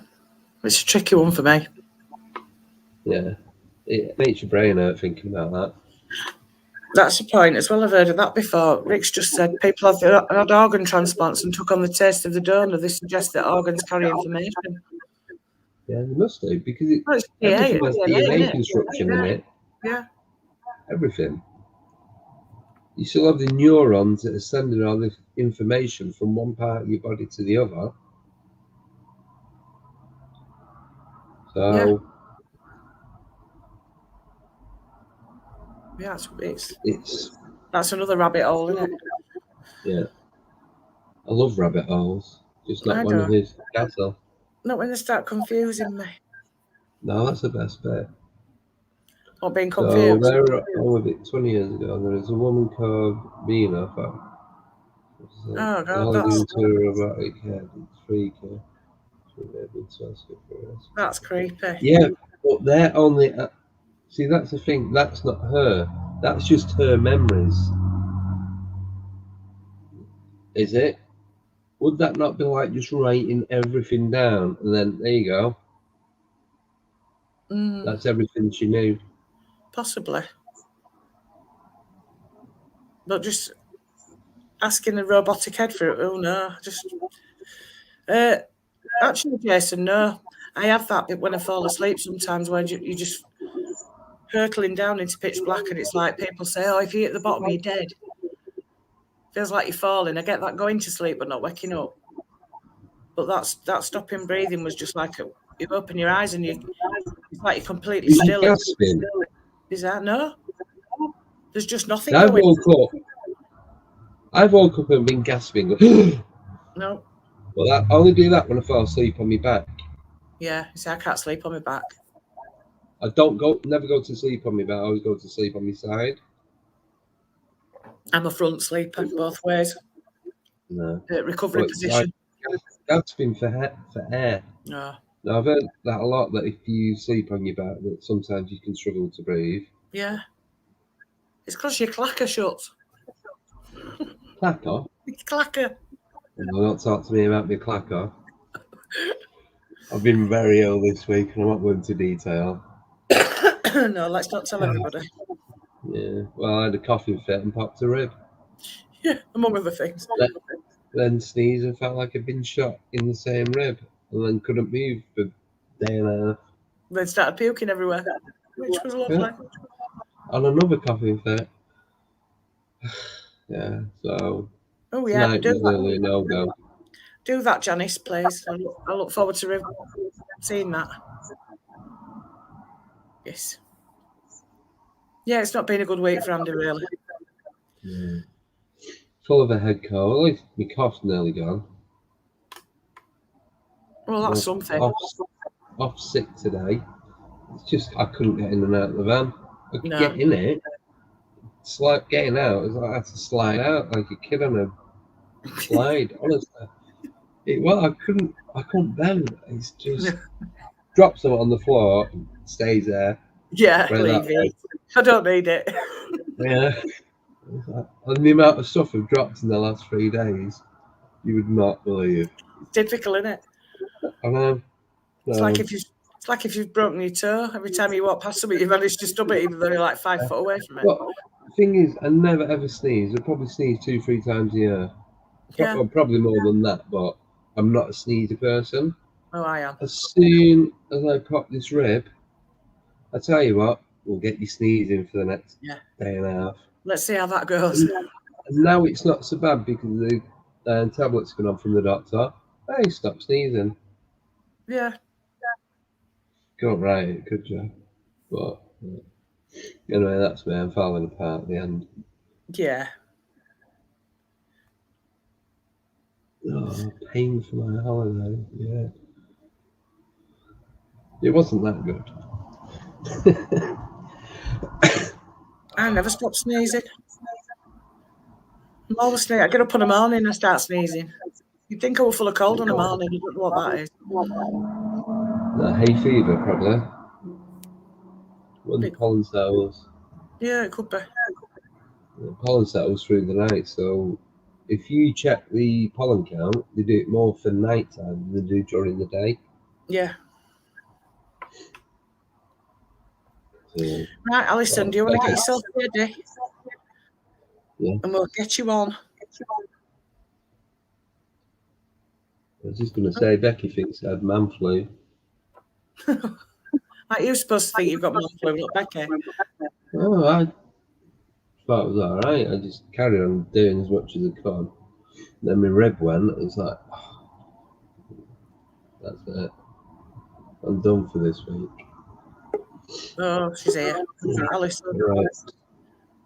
It's a tricky one for me. Yeah. It makes your brain hurt thinking about that. That's a point as well. I've heard of that before. Rick's just said people have had organ transplants and took on the taste of the donor. This suggests that organs carry information. Yeah, they must do, because everything has DNA construction in it. Yeah. Everything. You still have the neurons that are sending all this information from one part of your body to the other. So yeah, that's another rabbit hole, isn't it? Yeah. I love rabbit holes. Just not one of his castle. Not when they start confusing me. No, that's the best bit. Not being confused. So they were with it 20 years ago. There was a woman called Mina. Oh God, that's creepy. Yeah, but they're only. See, that's the thing. That's not her. That's just her memories. Is it? Would that not be like just writing everything down and then there you go? That's everything she knew. Possibly. But just asking a robotic head for it. Oh no, just. Actually, Jason, no. I have that bit when I fall asleep sometimes where you just hurtling down into pitch black, and it's like people say, oh, if you hit the bottom, you're dead. Feels like you're falling. I get that going to sleep but not waking up. But that stopping breathing was just like you open your eyes and it's like you're completely still. Gasping. Is that no? There's just nothing I going. woke up and been gasping. No. Well, I only do that when I fall asleep on my back. Yeah, see, I can't sleep on my back. I never go to sleep on my back. I always go to sleep on my side. I'm a front sleeper both ways. No. Recovery position. Like gasping for air. No. Now, I've heard that a lot, that if you sleep on your back, that sometimes you can struggle to breathe. Yeah. It's because your clacker shuts. Clacker? Clacker. No, don't talk to me about my clacker. I've been very ill this week and I'm not going into detail. No, let's not tell everybody. Yeah, well, I had a coughing fit and popped a rib. Yeah, among other things. Then sneezed and felt like I'd been shot in the same rib, and then couldn't move for a day and a half. Then started puking everywhere, which was lovely. Yeah. And another coughing fit. Yeah, so oh yeah, tonight was really no go. Do that, Janice, please. I look forward to seeing that. Yes. Yeah, it's not been a good week for Andy, really. Yeah. Full of a head cold. At least my cough's nearly gone. Well, that's something. Off sick today. It's just I couldn't get in and out of the van. I could get in it. Getting out, it's like I had to slide out like a kid on a slide. Honestly, I couldn't bend. It's just drops them on the floor, and stays there. Yeah, leave it. I don't need it. Yeah, and the amount of stuff I've dropped in the last 3 days, you would not believe. It's typical, isn't it? I know. It's like if you've broken your toe. Every time you walk past something, you manage to stub it, even though you're like 5 foot away from it. Well, the thing is, I never ever sneeze. I probably sneeze 2-3 times a year. Yeah. Well, probably more than that, but I'm not a sneezy person. Oh, I am. As soon as I pop this rib, I tell you what, we'll get you sneezing for the next day and a half. Let's see how that goes. And now it's not so bad because the tablets gone on from the doctor. Hey, stop sneezing. Yeah. Couldn't write it, could you? But anyway, that's me. I'm falling apart at the end. Yeah. Oh, paying for my holiday. Yeah. It wasn't that good. I never stop sneezing. I'm always sneezing. I get up in the morning and I start sneezing. You'd think I was full of cold in the morning. You don't know what that is. Hay fever, probably. When the pollen settles. Yeah, it could be. The pollen settles through the night, so if you check the pollen count, they do it more for night time than they do during the day. Yeah. So, right, Alison, do you want to get yourself ready? Yeah. And we'll get you on. I was just going to say, Becky thinks I had man flu. Like you're supposed to think you've got man flu, not Becky. Oh, I thought it was all right. I just carried on doing as much as I could. Then my rib went. It's like, that's it. I'm done for this week. Oh, she's here. Alison. Right.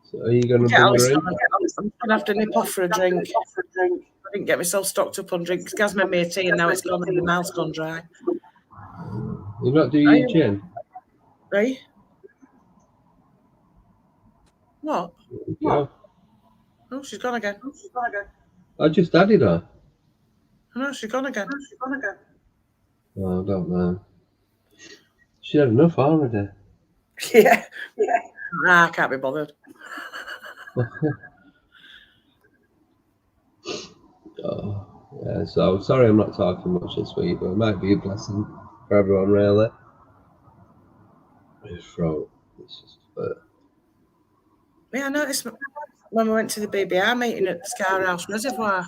So are you going to bring her in? I'm going to have to nip off for a drink. I didn't get myself stocked up on drinks. Gaz made me a tea and now it's gone and the mouth's gone dry. You're not doing your gin? Right? What? Yeah. Oh, she's gone again. I just added her. No, she's gone again. Oh, I don't know. She had enough already. Yeah. Nah, I can't be bothered. Oh, yeah, so sorry I'm not talking much this week, but it might be a blessing for everyone, really. My throat. It's just Yeah, I noticed when we went to the BBR meeting at the Scar House Reservoir,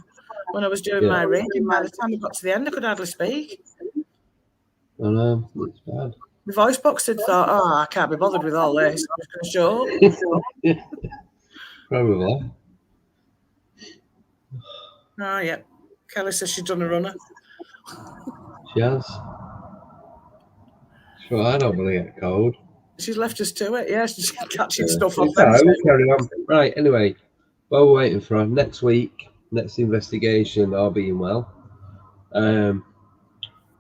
when I was doing my reading, by the time I got to the end, I could hardly speak. I know, it's bad. The voice box had thought, oh, I can't be bothered with all this. I'm just going to show up. Probably. Oh, yeah. Kelly says she's done a runner. She has. Sure, I don't really get cold. She's left us to it. Yeah, she's catching stuff It's off. all right, we'll carry on. Right, anyway, while we're waiting for next week, next investigation, all being well.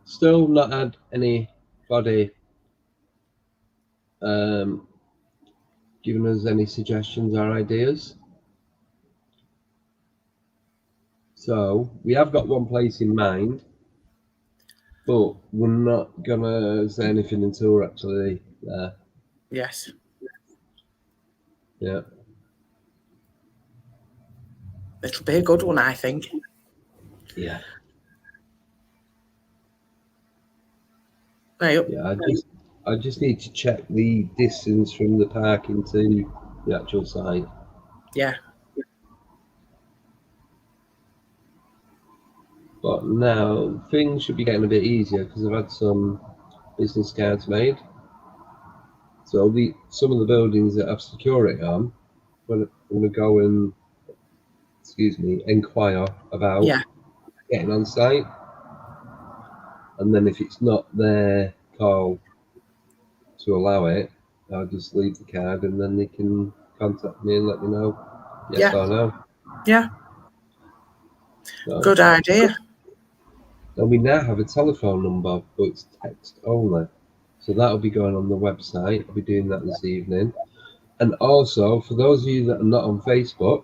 Still not had anybody giving us any suggestions or ideas. So we have got one place in mind, but we're not gonna say anything until we're actually there. Yes. Yeah. It'll be a good one, I think. Yeah. Right. Yeah. I just need to check the distance from the park into the actual site. Yeah. But now things should be getting a bit easier because I've had some business cards made. So some of the buildings that have security on, I'm going to go and inquire about getting on site. And then if it's not their call to allow it, I'll just leave the card and then they can contact me and let me know yes or no. Yeah. So, good idea. And we now have a telephone number, but it's text only. So that'll be going on the website. I'll be doing that this evening. And also, for those of you that are not on Facebook,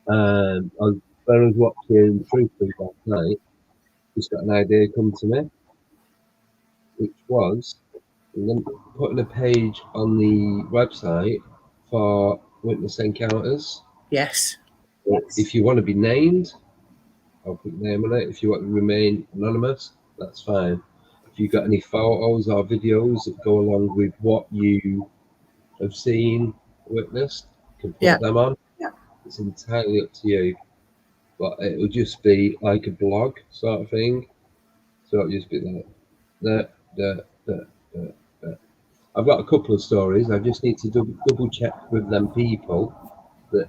when I was watching Truth last night, just got an idea come to me, which was putting a page on the website for witness encounters. Yes. If you want to be named, I'll put your name on it. If you want to remain anonymous, that's fine. If you've got any photos or videos that go along with what you have seen, witnessed, you can put them on. It's entirely up to you. But it will just be like a blog sort of thing. So it'll just be like that. I've got a couple of stories. I just need to double check with them people that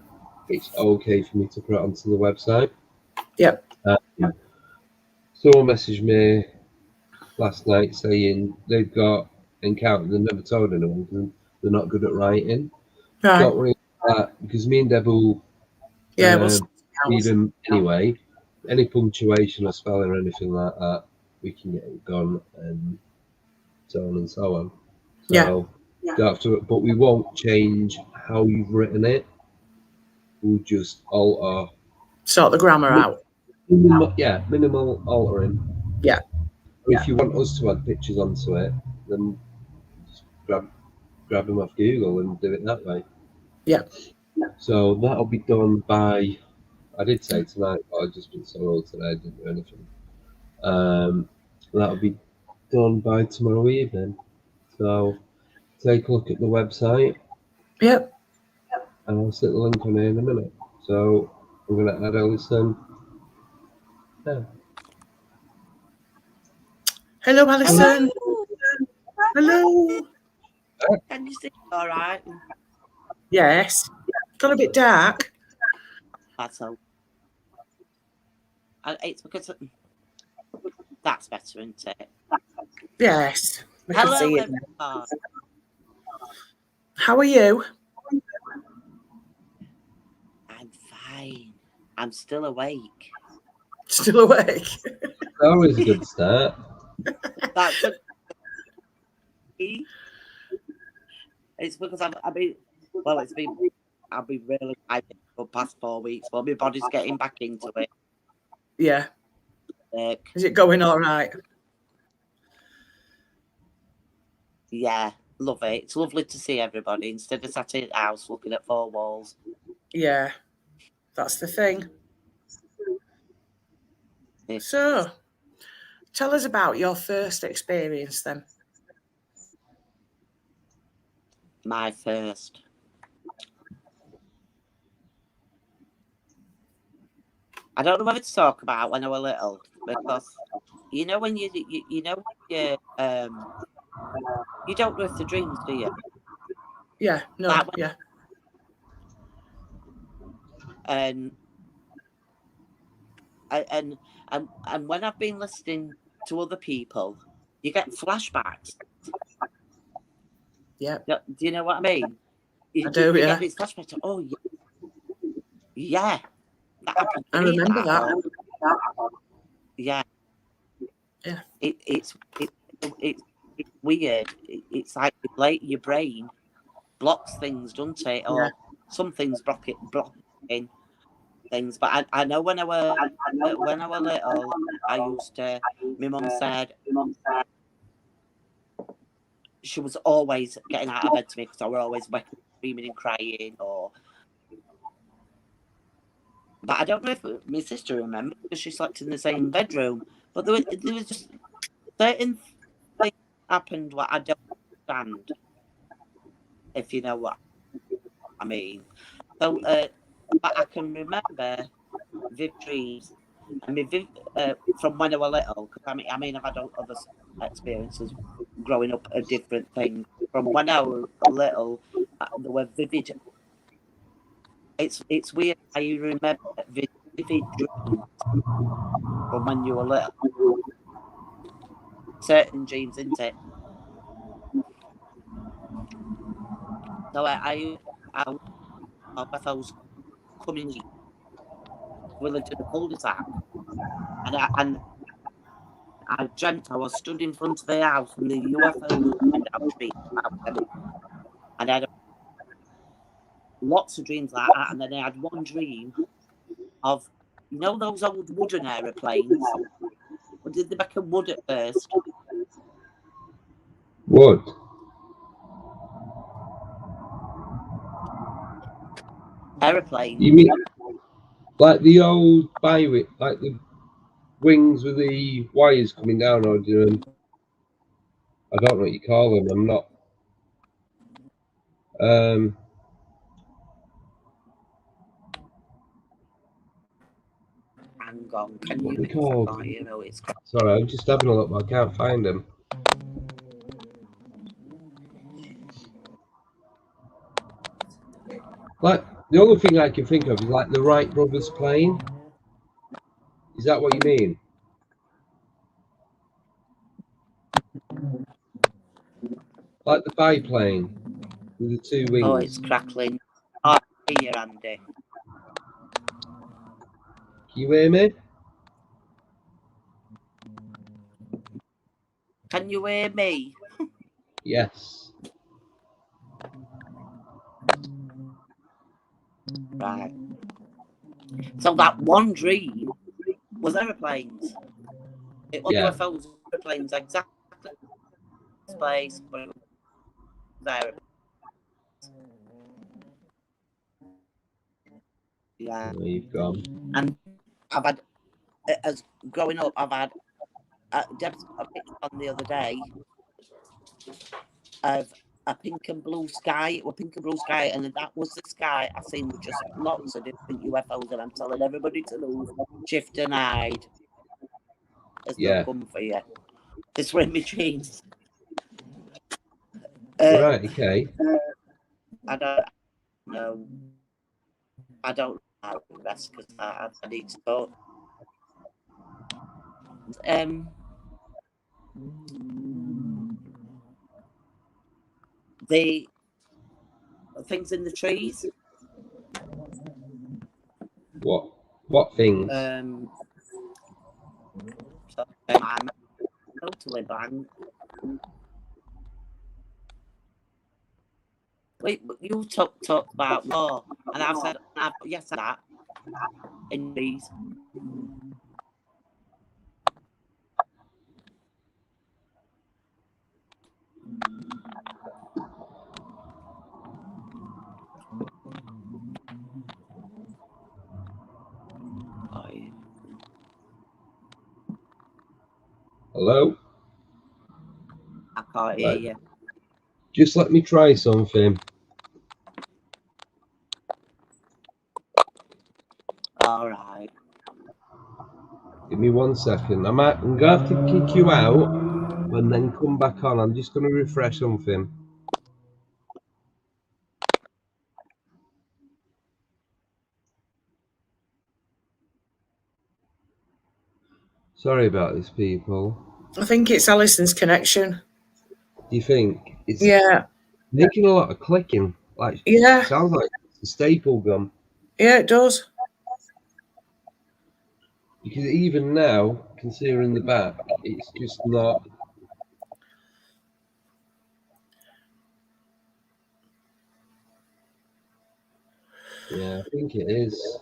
it's okay for me to put it onto the website. Yep. Someone messaged me last night saying they've got encountered and never told anyone because they're not good at writing. Right. Don't worry about that because me and Deb will read them anyway. Any punctuation or spelling or anything like that, we can get it done and so on and so on. So don't have to, but we won't change how you've written it. We'll just alter. Sort the grammar out. Minimal altering. Yeah. If you want us to add pictures onto it, then just grab them off Google and do it that way. Yeah. So that'll be done by, I did say tonight, but I've just been so old today, I didn't do anything. That'll be done by tomorrow evening. So take a look at the website. Yep. And I'll stick the link on here in a minute. So I'm going to add Alison. Yeah. Hello, Alison. Hello. Can you see all right? Yes. Got a bit dark. That's all. It's because that's better, isn't it? Yes. Hello, everyone. How are you? I'm fine. I'm still awake. Still awake? Always a good start. That's it's because I've been really tired for the past 4 weeks, but my body's getting back into it. Yeah. Is it going all right? Yeah, love it. It's lovely to see everybody instead of sat in the house looking at 4 walls. Yeah, that's the thing. Yeah. So, tell us about your first experience then. My first. I don't know whether to talk about when I was little because you know when you You don't know if the dreams, do you? Yeah, no, Like yeah. And when I've been listening to other people, you get flashbacks. Yeah. Do you know what I mean? I do, you yeah. get these flashbacks. Oh, yeah, that happened to I me. remember that. Yeah. Yeah. It's weird. It's like your brain blocks things, doesn't it? Yeah. Or some things blocking things. But I know when I was little, I used to. My mum said she was always getting out of bed to me because I were always waking, screaming and crying. But I don't know if my sister remembers because she slept in the same bedroom. But there was just certain things happened what I don't understand, if you know what I mean. So, but I can remember vivid dreams. I mean, from when I was little, because I mean, I've had other experiences growing up of different things. From when I was little, there were vivid. It's weird how you remember vivid dreams from when you were little. Certain dreams, isn't it? So if I was coming, we lived in a cul-de-sac, and I dreamt I was stood in front of the house and the UFOs were coming down the street. And I had lots of dreams like that. And then I had one dream of, those old wooden aeroplanes? Or did they make a wood at first? Wood. Aeroplanes. You mean like the old Bywit, like the wings with the wires coming down, or do you? I don't know what you call them. I'm not. Hang on, can What you? they called? It's. Sorry, I'm just having a look, but I can't find them. Like the only thing I can think of is like the Wright brothers plane. Is that what you mean? Like the biplane with the two wings. Oh, it's crackling. Oh, here, Andy. Can you hear me? Can you hear me? Yes. Right. So that one dream was aeroplanes. It was UFOs, aeroplanes, exactly. Space, but it was aeroplanes. Yeah. There you've gone. And I've had, as growing up, I've had Deb's got a picture on the other day of a pink and blue sky. It was pink and blue sky, and that was the sky I seen with just lots of different UFOs. And I'm telling everybody to move, shift and hide. There's no come for you. This were in my dreams. Right. Okay. I don't know. I don't know the rest because I need to talk. The things in the trees. What things? So I'm totally blank. Wait, you talked about war, and I've said yes to that in these. Hello? I can't hear you. Just let me try something. All right. Give me 1 second. I'm going to have to kick you out. and then come back on. I'm just going to refresh something. Sorry about this, people. I think it's Alison's connection. Do you think? It's making a lot of clicking. Like, Yeah. sounds like it's a staple gun. Yeah, it does. Because even now, I can see her in the back. It's just not. Yeah, I think it is.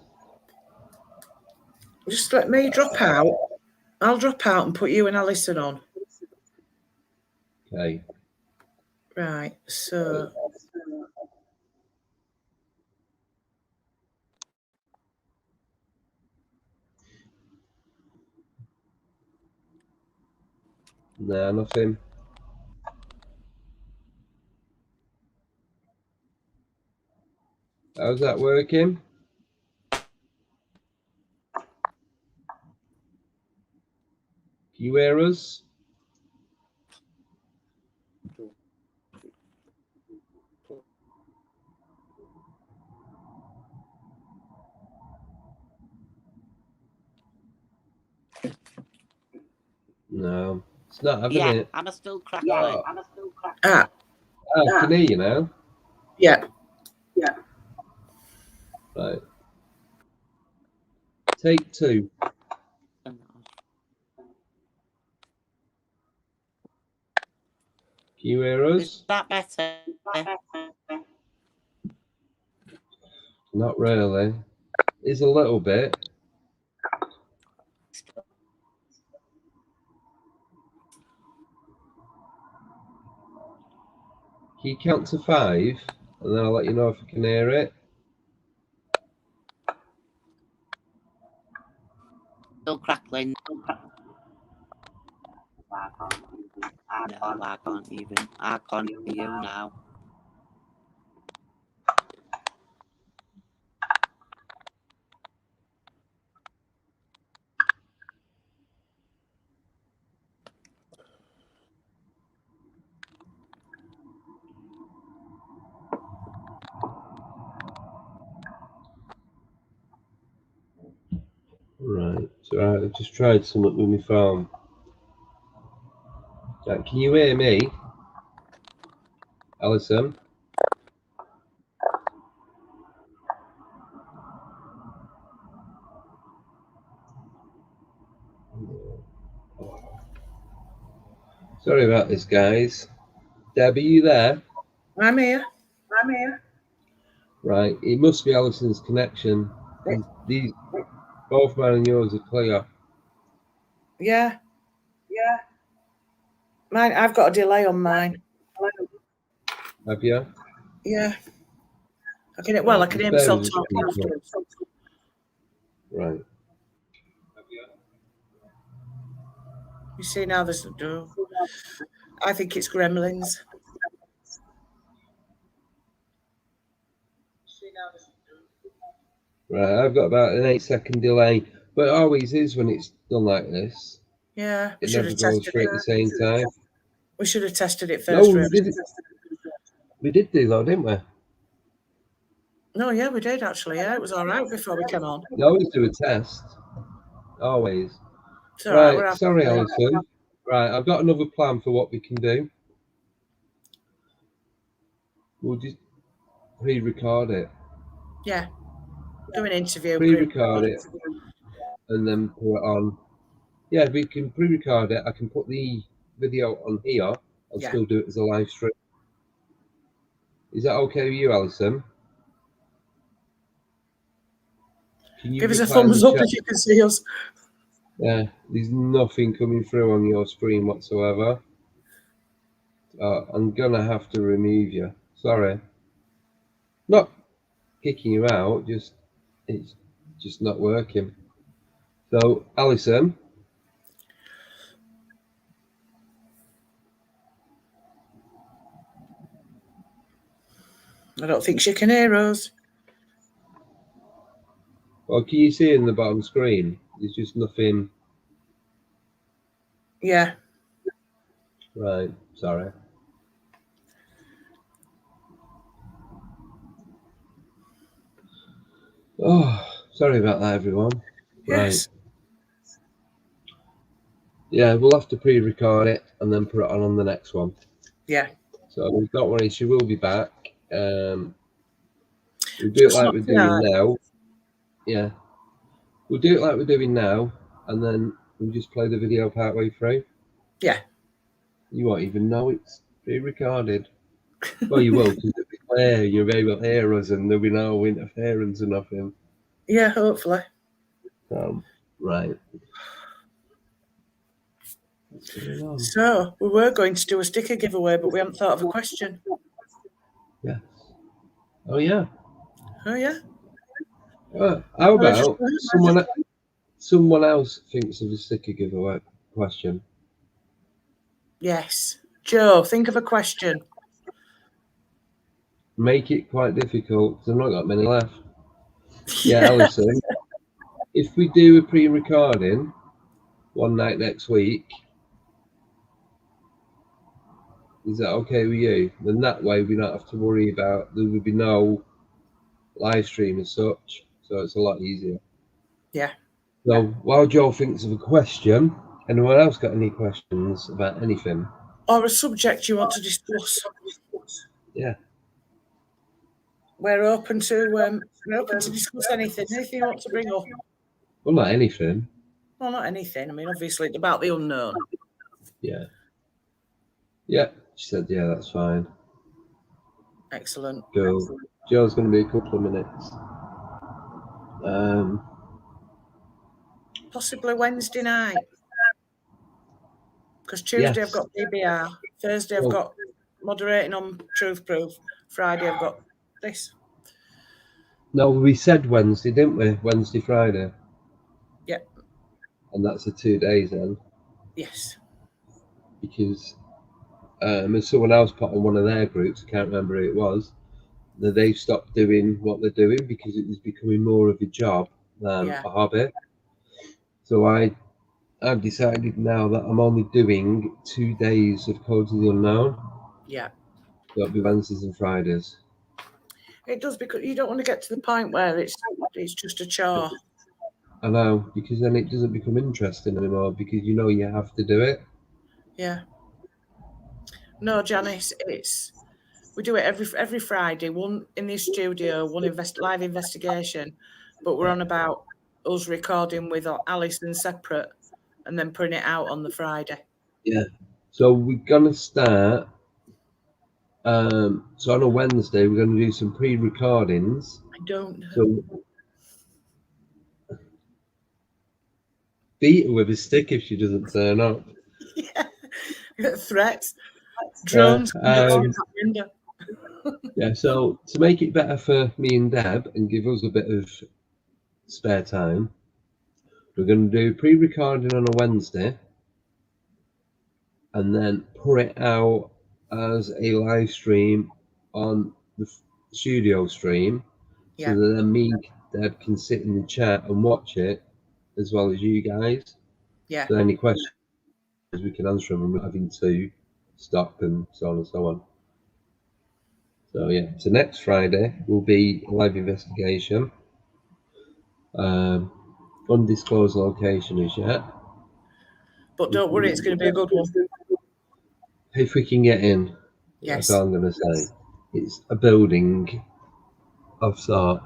Just let me drop out. I'll drop out and put you and Alison on. Okay. Right, so. No, nothing. How's that working? Can you hear us? No, it's not having it. I'm still crackling. I can hear you now. Yeah. Right. Take 2. Can you hear us? Is that better? Not really. It's a little bit. Can you count to 5? And then I'll let you know if I can hear it. Still crackling. No, I can't even. I can't hear you now. Right. So I've just tried something with my phone. Right, can you hear me, Alison? Sorry about this, guys. Deb, are you there? I'm here. Right, it must be Alison's connection. These both mine and yours are clear. Yeah. Mine. I've got a delay on mine. Have you? Yeah. I can hear myself talking afterwards. Right. You see now there's I think it's gremlins. Right, I've got about an 8-second delay, but it always is when it's done like this. Yeah, It never goes through at the same time. We should have tested it first. No, we did do though, didn't we? No, yeah, we did actually. Yeah, it was all right before we came on. We always do a test. Always. Right, sorry, Alison. Right, I've got another plan for what we can do. We'll just pre-record it. Yeah. Do an interview. Pre-record it and then put it on. Yeah, we can pre-record it. I can put the video on here. I'll still do it as a live stream. Is that okay with you, Alison? Can you give us a thumbs up if you can see us? Yeah, there's nothing coming through on your screen whatsoever. I'm gonna have to remove you. Sorry. Not kicking you out, it's just not working. So, Alison. I don't think she can hear us. Well, can you see in the bottom screen? There's just nothing. Yeah. Right, sorry. Oh, sorry about that, everyone. Yes. Right. Yeah, we'll have to pre-record it and then put it on the next one. Yeah. So don't worry, she will be back. We'll do it like we're doing now. Yeah. We'll do it like we're doing now, and then we'll just play the video partway through. Yeah. You won't even know it's pre-recorded. Well, you will, because it'll be clear. You'll be able to hear us, and there'll be no interference or nothing. Yeah, hopefully. Right. So, we were going to do a sticker giveaway, but we haven't thought of a question. Yes. Oh, yeah. Oh, yeah. How about someone else thinks of a sticker giveaway question? Yes. Joe, think of a question. Make it quite difficult, because I've not got many left. Yeah, Alison, if we do a pre-recording one night next week, is that okay with you? Then that way we don't have to worry about, there will be no live stream as such, so it's a lot easier. Yeah. So while Joe thinks of a question, anyone else got any questions about anything? Or a subject you want to discuss? Yeah. We're open to discuss anything. Anything you want to bring up? Well, not anything. Well, not anything. I mean, obviously, it's about the unknown. Yeah. Yeah, she said, yeah, that's fine. Excellent. Cool. Joe's going to be a couple of minutes. Possibly Wednesday night. Because Tuesday I've got BBR. Thursday I've got moderating on Truth Proof. Friday I've got this. No, we said Wednesday, didn't we? Wednesday, Friday. Yep. And that's the 2 days then. Yes. Because as someone else put on one of their groups, I can't remember who it was, that they've stopped doing what they're doing because it was becoming more of a job than a hobby. So I've decided now that I'm only doing 2 days of Codes of the Unknown. Yeah. So it'll be Wednesdays and Fridays. It does, because you don't want to get to the point where it's just a chore. I know, because then it doesn't become interesting anymore because you know you have to do it. Yeah. No, Janice, we do it every Friday, one in the studio, one live investigation, but we're on about us recording with Alison separate and then putting it out on the Friday. Yeah. So we're gonna start. So on a Wednesday we're gonna do some pre-recordings. I don't know. So beat her with a stick if she doesn't turn up. Yeah. Threats. Drones. Yeah, so to make it better for me and Deb and give us a bit of spare time, we're going to do pre-recording on a Wednesday and then put it out as a live stream on the studio stream, so that then me and Deb can sit in the chat and watch it as well as you guys. Yeah. So any questions we can answer them without having to stop and so on and so on. So yeah, so next Friday will be a live investigation. Undisclosed location as yet. But don't worry, it's going to be a good one. If we can get in, that's all I'm going to say. It's a building of sort.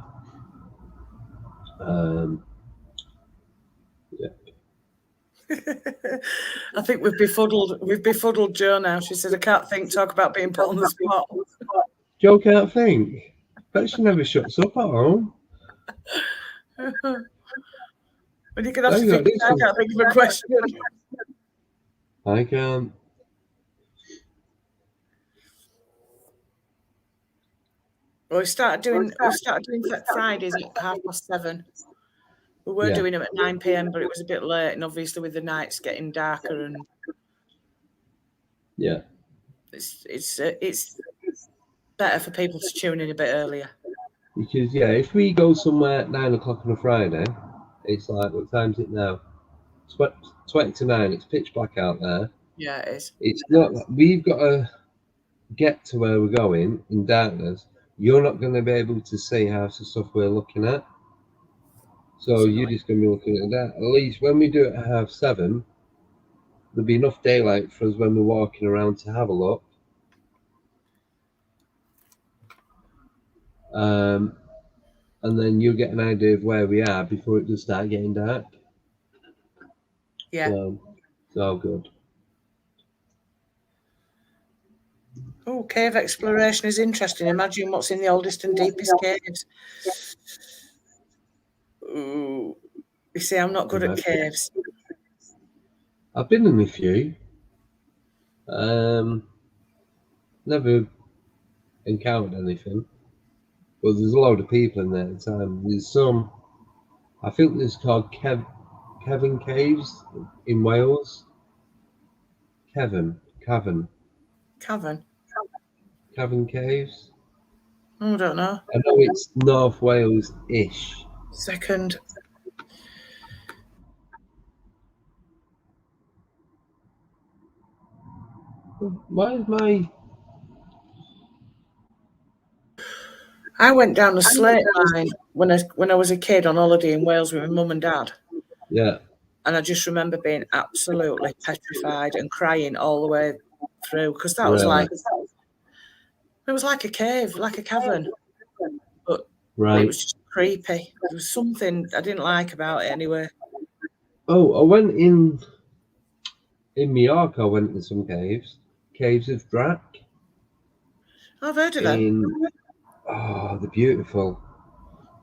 I think we've befuddled Jo now. She says, I can't talk about being put on the spot. Jo can't think. But she never shuts up at home. But you can have to think. I can't think of a question. I can't. Well, we started doing Fridays at 7:30. We were doing them at 9 p.m, but it was a bit late, and obviously with the nights getting darker, and it's better for people to tune in a bit earlier. Because if we go somewhere at 9 o'clock on a Friday, it's like, what time's it now? 20 to 9. It's pitch black out there. Yeah, it is. It's not. We've got to get to where we're going in darkness. You're not going to be able to see half the stuff we're looking at. So you're just going to be looking at that. At least when we do it at 7:30, there'll be enough daylight for us when we're walking around to have a look. And then you'll get an idea of where we are before it does start getting dark. Yeah. So it's all good. Oh, cave exploration is interesting. Imagine what's in the oldest and deepest caves. Ooh. You see, I'm not good at caves. I've been in a few. Never encountered anything. But there's a load of people in there at the time. There's some, I think there's called Kevin Caves in Wales. Kevin Cavern? Caves. Oh, I don't know. I know it's North Wales-ish. Second. Why is my... I went down the slate line when I was a kid on holiday in Wales with my mum and dad. Yeah. And I just remember being absolutely petrified and crying all the way through because that was like, it was like a cave, like a cavern. But it was just creepy. There was something I didn't like about it anyway. Oh, I went in Mallorca. I went in some caves of Drac. I've heard of them. Oh, they're beautiful.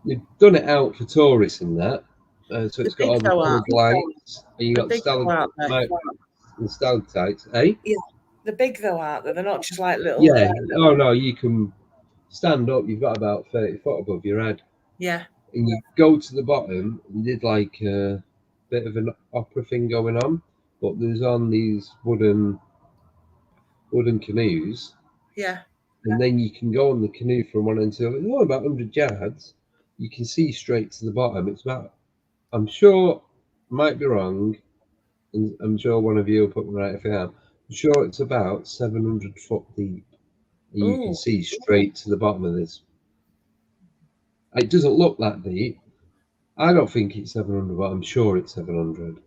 They've done it out for tourists and that. So it's got all the coloured lights. And you got the stalactites, eh? Yeah. They're big though, aren't they? They're not just like little. Yeah. Oh no, you can stand up. You've got about 30 foot above your head. Yeah. And you go to the bottom. And did like a bit of an opera thing going on, but there's on these wooden canoes. Yeah. And then you can go on the canoe from one end to the other. About 100 yards. You can see straight to the bottom. It's about, I'm sure, might be wrong, and I'm sure one of you will put me right if I am. I'm sure it's about 700 foot deep. And you can see straight to the bottom of this. It doesn't look that deep. I don't think it's 700, but I'm sure it's 700.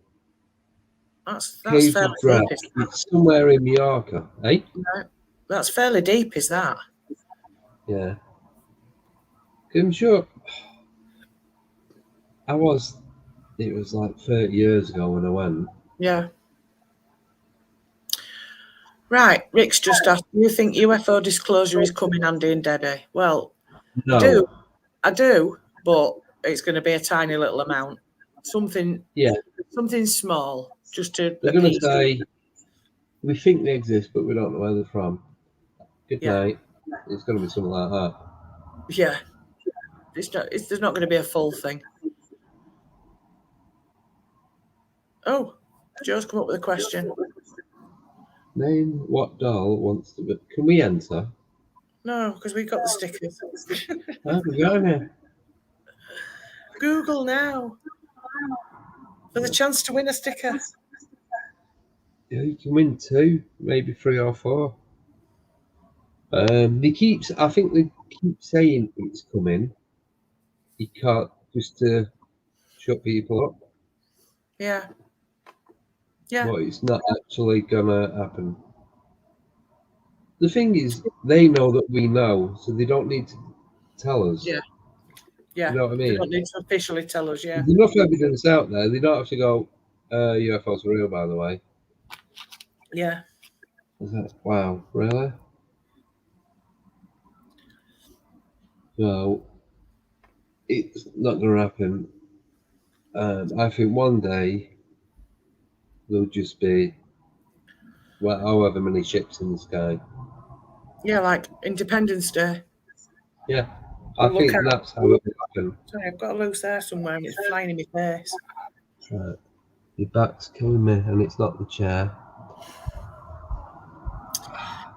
That's Caves fairly of Drac. deep. It's somewhere in Mallorca, eh? No, that's fairly deep, is that? Yeah. I'm sure it was like 30 years ago when I went. Yeah. Right, Rick's just asked, do you think UFO disclosure is coming, Andy and Debbie? Well, No. I do, but it's going to be a tiny little amount. Something small, just to... They're going to say, we think they exist, but we don't know where they're from. Good night. It's going to be something like that. Yeah. There's not going to be a full thing. Oh, Joe's come up with a question. Name what doll wants to be... Can we enter? No, because we've got the stickers. Oh, we got it. Google now for the chance to win a sticker. Yeah, you can win 2, maybe 3 or 4. I think they keep saying it's coming. You can't just to shut people up. Yeah. Yeah. But it's not actually gonna happen. The thing is, they know that we know, so they don't need to tell us. Yeah. Yeah. You know what I mean? They don't need to officially tell us, yeah. There's enough evidence out there. They don't have to go, UFOs are real, by the way. Yeah. Wow, really? So, it's not going to happen. I think one day there'll just be however many ships in the sky. Yeah, like Independence Day. Yeah, I think that's how it will happen. Sorry, I've got a loose hair somewhere and it's flying in my face. Right. Your back's killing me and it's not the chair.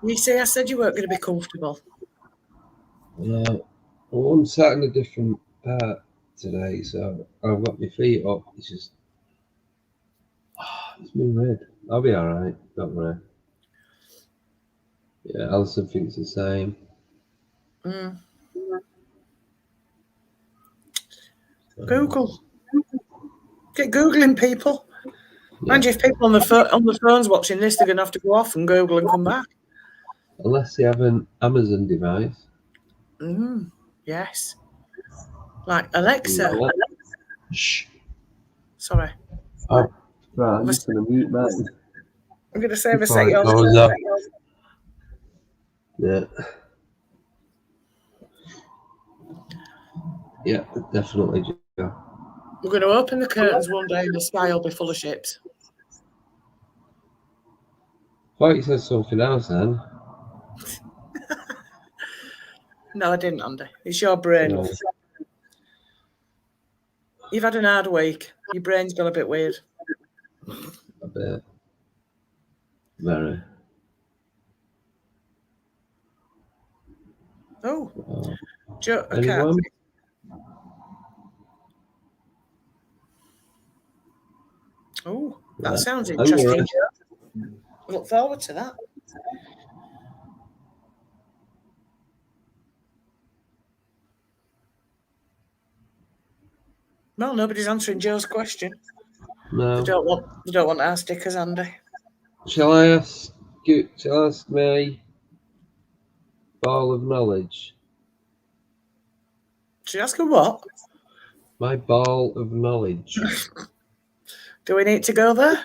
You see, I said you weren't going to be comfortable. Yeah. Well, I'm sat in a different part today, so I've got my feet up. It's just, it's been red. I'll be all right. Don't worry. Yeah, Alison thinks the same. Google. Get Googling, people. Mind you, if people on the phones watching this, they're going to have to go off and Google and come back. Unless they have an Amazon device. Yes. Like Alexa. Yeah. Shh. Sorry. Oh, right, I'm just going to mute mine. I'm going to save a Before set it yours. goes up. Yeah. Yeah, definitely. Yeah. We're going to open the curtains one day and the sky will be full of ships. I thought you said something else then. No, I didn't, Andy. It's your brain. No. You've had an hard week. Your brain's gone a bit weird. A bit. Very. Oh. Joe, Anyone? Oh, that Yeah. sounds interesting. I look forward to that. Well, nobody's answering Joe's question. No. They don't want our stickers, Andy. Shall I ask my ball of knowledge? Should you ask her what? My ball of knowledge. Do we need to go there?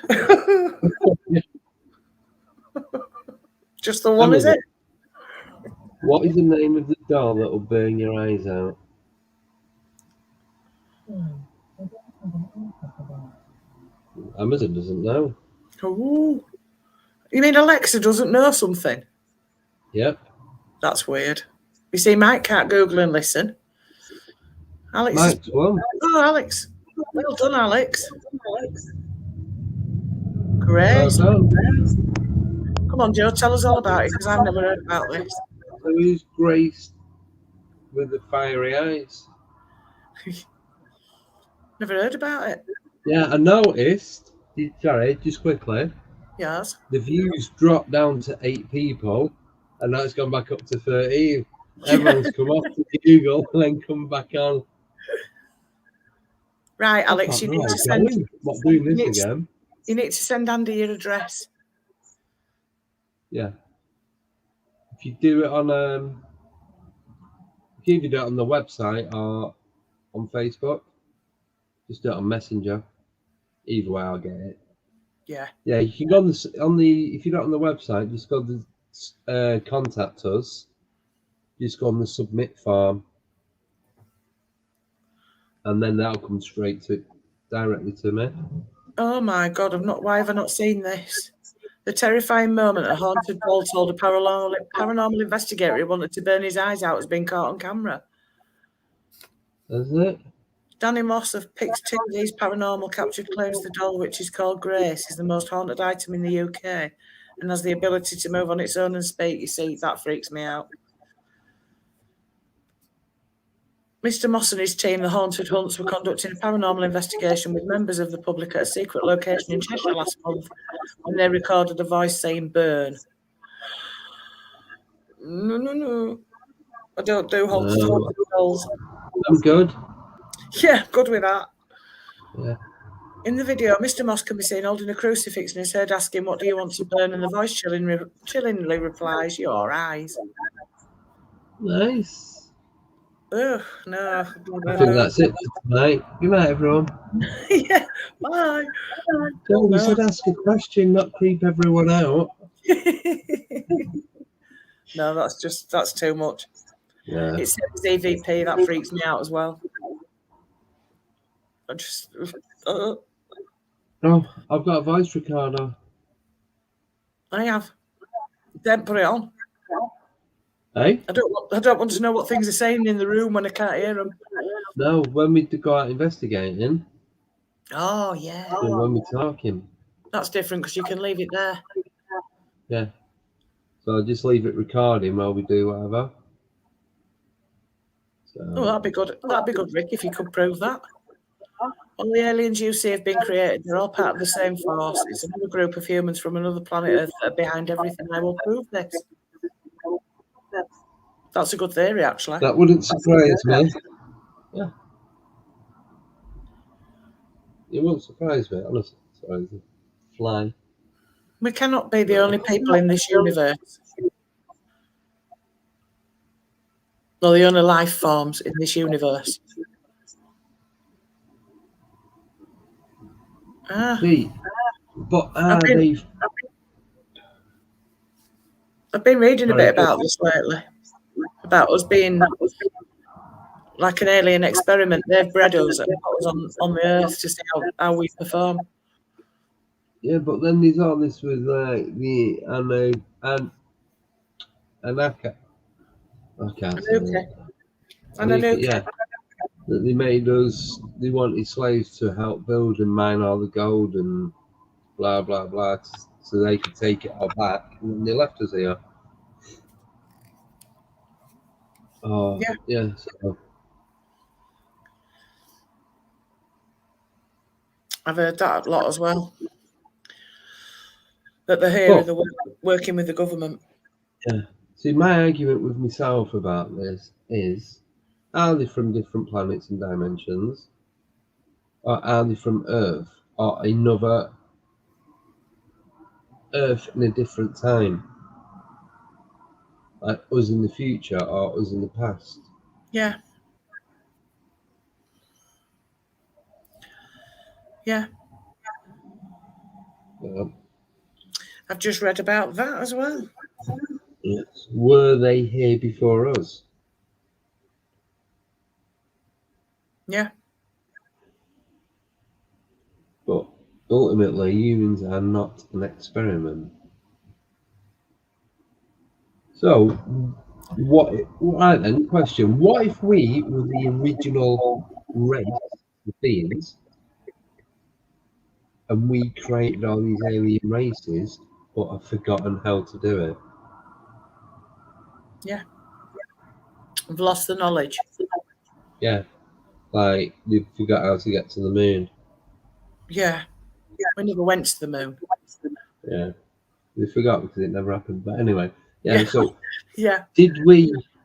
Just the one, is it? What is the name of the doll that will burn your eyes out? Amazon doesn't know. Oh. You mean Alexa doesn't know something? Yep. That's weird. You see, Mike can't Google and listen. Alex. Mike's one. Oh, Alex. Well done, Alex. Great. Well done. Come on, Joe, tell us all about it, because I've never heard about this. So who's Grace with the fiery eyes? Never heard about it. Yeah, I noticed. Sorry, just quickly. Yes. The views dropped down to 8 people, and now it's gone back up to 13. Everyone's come off to Google and then come back on. Right, Alex, you need to send. Not doing this again. You need to send Andy your address. Yeah. If you do it on if you do it on the website or on Facebook, just do it on Messenger. Either way, I'll get it. Yeah. Yeah, you can go on the if you're not on the website, just go to contact us. Just go on the submit form, and then that'll come straight directly to me. Oh my God! Why have I not seen this? The terrifying moment a haunted ball told a paranormal investigator he wanted to burn his eyes out has been caught on camera. Is it? Danny Moss of Pix TV's Paranormal captured claims the doll, which is called Grace, is the most haunted item in the UK and has the ability to move on its own and speak. You see, that freaks me out. Mr. Moss and his team, the Haunted Hunts, were conducting a paranormal investigation with members of the public at a secret location in Cheshire last month when they recorded a voice saying burn. No. I don't do haunted dolls. I'm good. Yeah, good with that. Yeah. In the video, Mr. Moss can be seen holding a crucifix and is heard asking, "What do you want to burn?" And the voice chillingly replies, "Your eyes." Nice. Ugh, no. I think that's it for tonight. Good night, everyone. Yeah, bye. So we said ask a question, not creep everyone out. No, that's too much. Yeah. It's EVP, that freaks me out as well. I just. Oh, I've got a voice recorder. I have. Don't put it on. Hey? I don't want to know what things are saying in the room when I can't hear them. No, when we go out investigating. Oh, yeah. And when we're talking. That's different because you can leave it there. Yeah. So I'll just leave it recording while we do whatever. So. Oh, that'd be good. That'd be good, Rick, if you could prove that. all the aliens you see have been created. They're all part of the same force. It's another group of humans from another planet Earth that are behind everything. I will prove this. That's a good theory, actually. That wouldn't surprise me. Yeah. It won't surprise me, honestly. Sorry, fly. We cannot be the only people in this universe. Or the only life forms in this universe. See, but are they? I've been reading a bit about this lately. About us being like an alien experiment. They've bred us and put us on the Earth to see how we perform. Yeah, but then there's all this with like the Anaka. I can't say Okay. it. Yeah, that they made us. They wanted slaves to help build and mine all the gold and blah blah blah, so they could take it all back, and then they left us here. Oh yeah. So. I've heard that a lot as well. That they're here, they're working with the government. Yeah. See, my argument with myself about this is, are they from different planets and dimensions? Or are they from Earth? Or another Earth in a different time? Like us in the future or us in the past? Yeah. Yeah. I've just read about that as well. Yes. Were they here before us? Yeah. But ultimately, humans are not an experiment. So, right then, question. What if we were the original race of beings and we created all these alien races but have forgotten how to do it? Yeah. We've lost the knowledge. Yeah. Like, they forgot how to get to the moon. Yeah. We never went to the moon. Yeah. They forgot because it never happened. But anyway, yeah. So, yeah.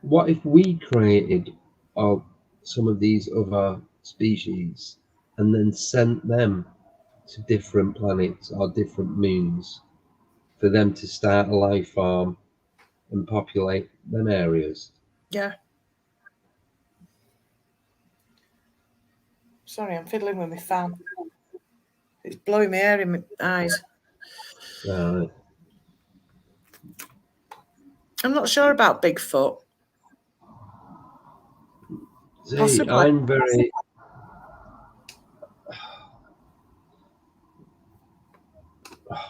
What if we created some of these other species and then sent them to different planets or different moons for them to start a life form and populate them areas? Yeah. Sorry, I'm fiddling with my fan. It's blowing my hair in my eyes. Right. I'm not sure about Bigfoot. See, Possibly. I'm very...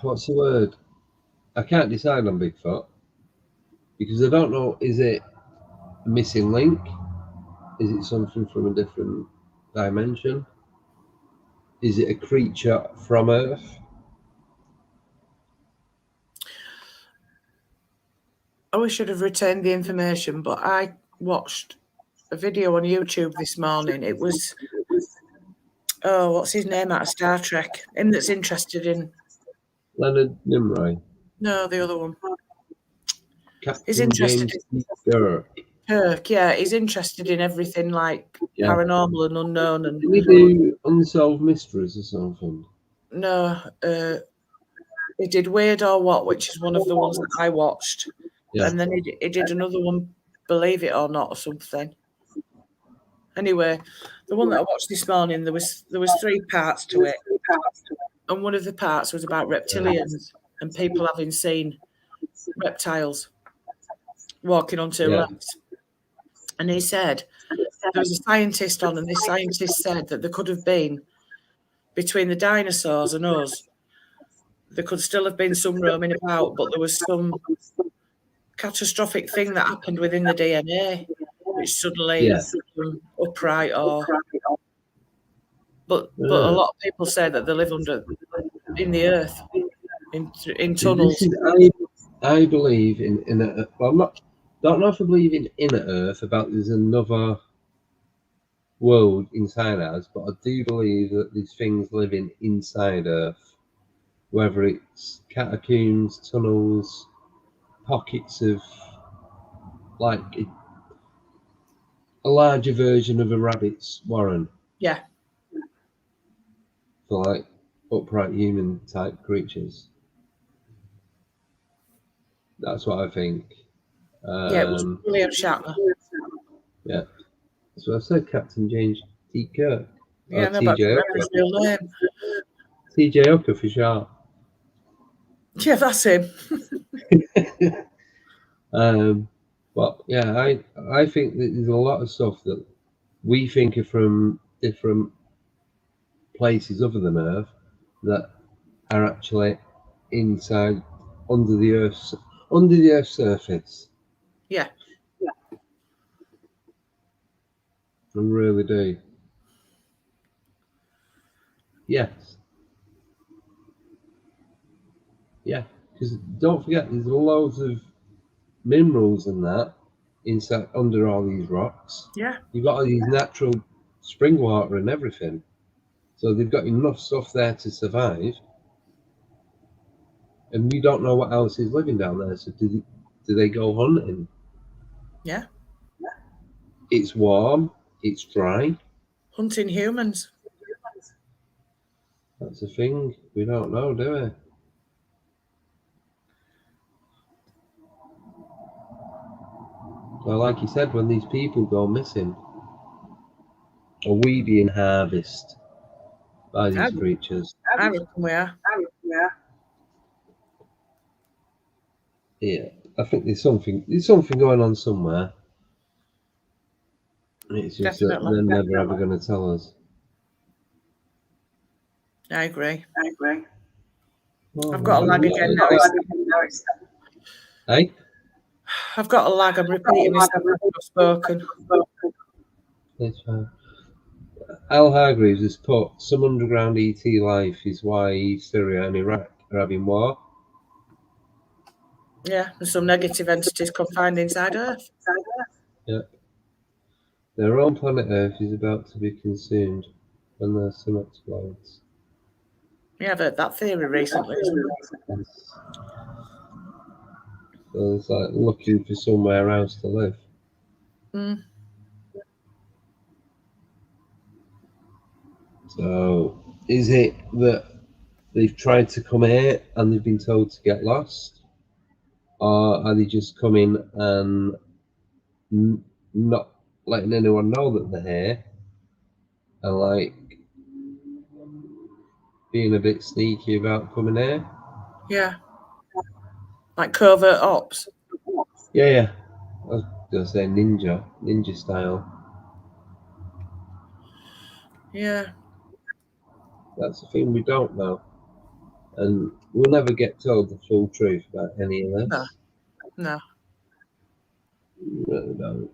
What's the word? I can't decide on Bigfoot because I don't know, is it a missing link? Is it something from a different dimension? Is it a creature from Earth? I wish I'd have retained the information, but I watched a video on YouTube this morning. It was, what's his name out of Star Trek? Him that's interested in... Leonard Nimoy. No, the other one. Captain He's interested James Kirk. Yeah, he's interested in everything like paranormal and unknown. And did he do Unsolved Mysteries or something? No, he did Weird or What, which is one of the ones that I watched. Yeah. And then he did another one, Believe It or Not, or something. Anyway, the one that I watched this morning, there was 3 parts to it, and one of the parts was about reptilians and people having seen reptiles walking on 2 legs. And he said there was a scientist on, and this scientist said that there could have been, between the dinosaurs and us, there could still have been some roaming about, but there was some catastrophic thing that happened within the DNA, which suddenly upright or... But a lot of people say that they live in the earth, in tunnels. I believe in well, don't know if I believe in inner Earth, about there's another world inside ours, but I do believe that there's things living inside Earth, whether it's catacombs, tunnels, pockets of like a larger version of a rabbit's warren. Yeah. For like upright human type creatures. That's what I think. Yeah, it was William Shatner. Yeah. So I said Captain James T. Kirk. Yeah, no, but I TJ can't remember his real name. TJ Hooker for sure. Yeah, that's him. But yeah, I think that there's a lot of stuff that we think are from different places other than Earth that are actually inside under the Earth's surface. Yeah. I really do. Yes. Yeah, because don't forget, there's loads of minerals and that inside under all these rocks. Yeah. You've got all these natural spring water and everything, so they've got enough stuff there to survive. And we don't know what else is living down there. So do they go hunting? Yeah. It's warm. It's dry. Hunting humans. That's the thing. We don't know, do we? Well, like you said, when these people go missing, are we being harvested by these creatures? I reckon we are. Yeah, I think there's something going on somewhere. It's just Definitely. that they're never ever going to tell us. I agree. Oh, I've got a lag again now. Hey? I've got a lag. I'm repeating myself after I've spoken. It's fine. Al Hargreaves has put some underground ET life is why Syria and Iraq are having war. Yeah, and some negative entities confined inside Earth. Yeah. Their own planet Earth is about to be consumed when their sun explodes. Yeah, I've heard that theory recently. So it's like looking for somewhere else to live. Mm. So is it that they've tried to come here and they've been told to get lost? Or are they just coming and not letting anyone know that they're here? And like being a bit sneaky about coming here? Yeah. Like covert ops. Yeah. I was going to say ninja style. Yeah. That's the thing we don't know. And we'll never get told the full truth about any of this. No. We really don't.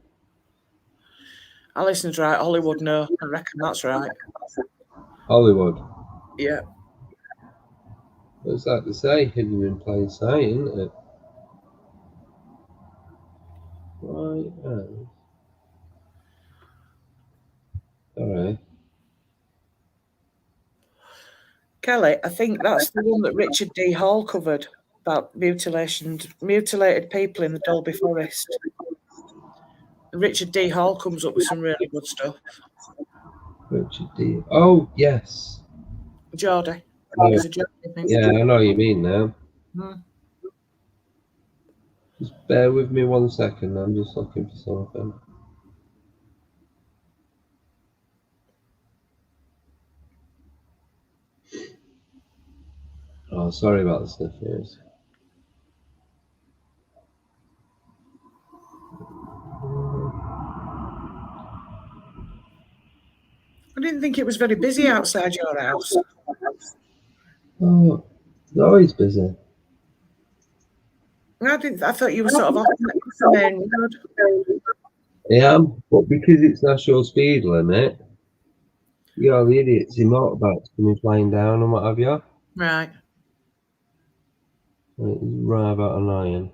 Alison's right. Hollywood, no. I reckon that's right. Hollywood. Yeah. It's like to say, hidden in plain sight, isn't it? Right. Alright. Kelly, I think that's the one that Richard D. Hall covered about mutilated people in the Dolby Forest. Richard D. Hall comes up with some really good stuff. Richard D. Oh, yes. Geordie. Yeah, I know what you mean now. Mm. Just bear with me 1 second. I'm just looking for something. Oh, sorry about the sniff ears. I didn't think it was very busy outside your house. Oh, it's always busy. I thought you were sort of off the main road. Yeah, but because it's national speed limit, you know, the idiots in motorbikes coming flying down and what have you. Right. It's rather annoying.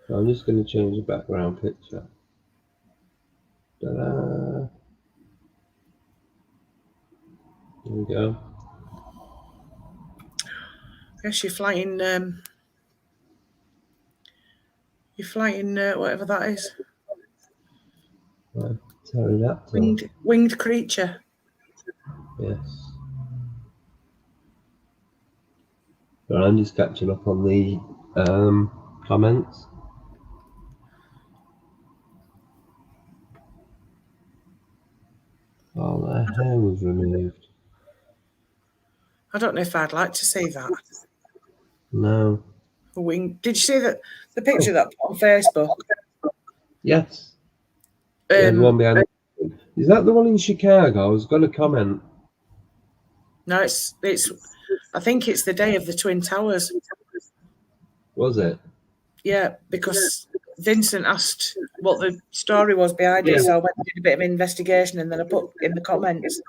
I'm just going to change the background picture. Ta-da! There we go. Yes, you're flying. You're flying whatever that is. Pterodactyl. Winged creature. Yes. So I'm just catching up on the comments. Oh, their hair was removed. I don't know if I'd like to see that. No. A wing. Did you see that the picture that put on Facebook? Yes. Yeah, the one behind. Is that the one in Chicago? I was going to comment. No, it's. I think it's the day of the Twin Towers. Was it? Yeah, because Vincent asked what the story was behind it, so I went and did a bit of investigation, and then I put in the comments.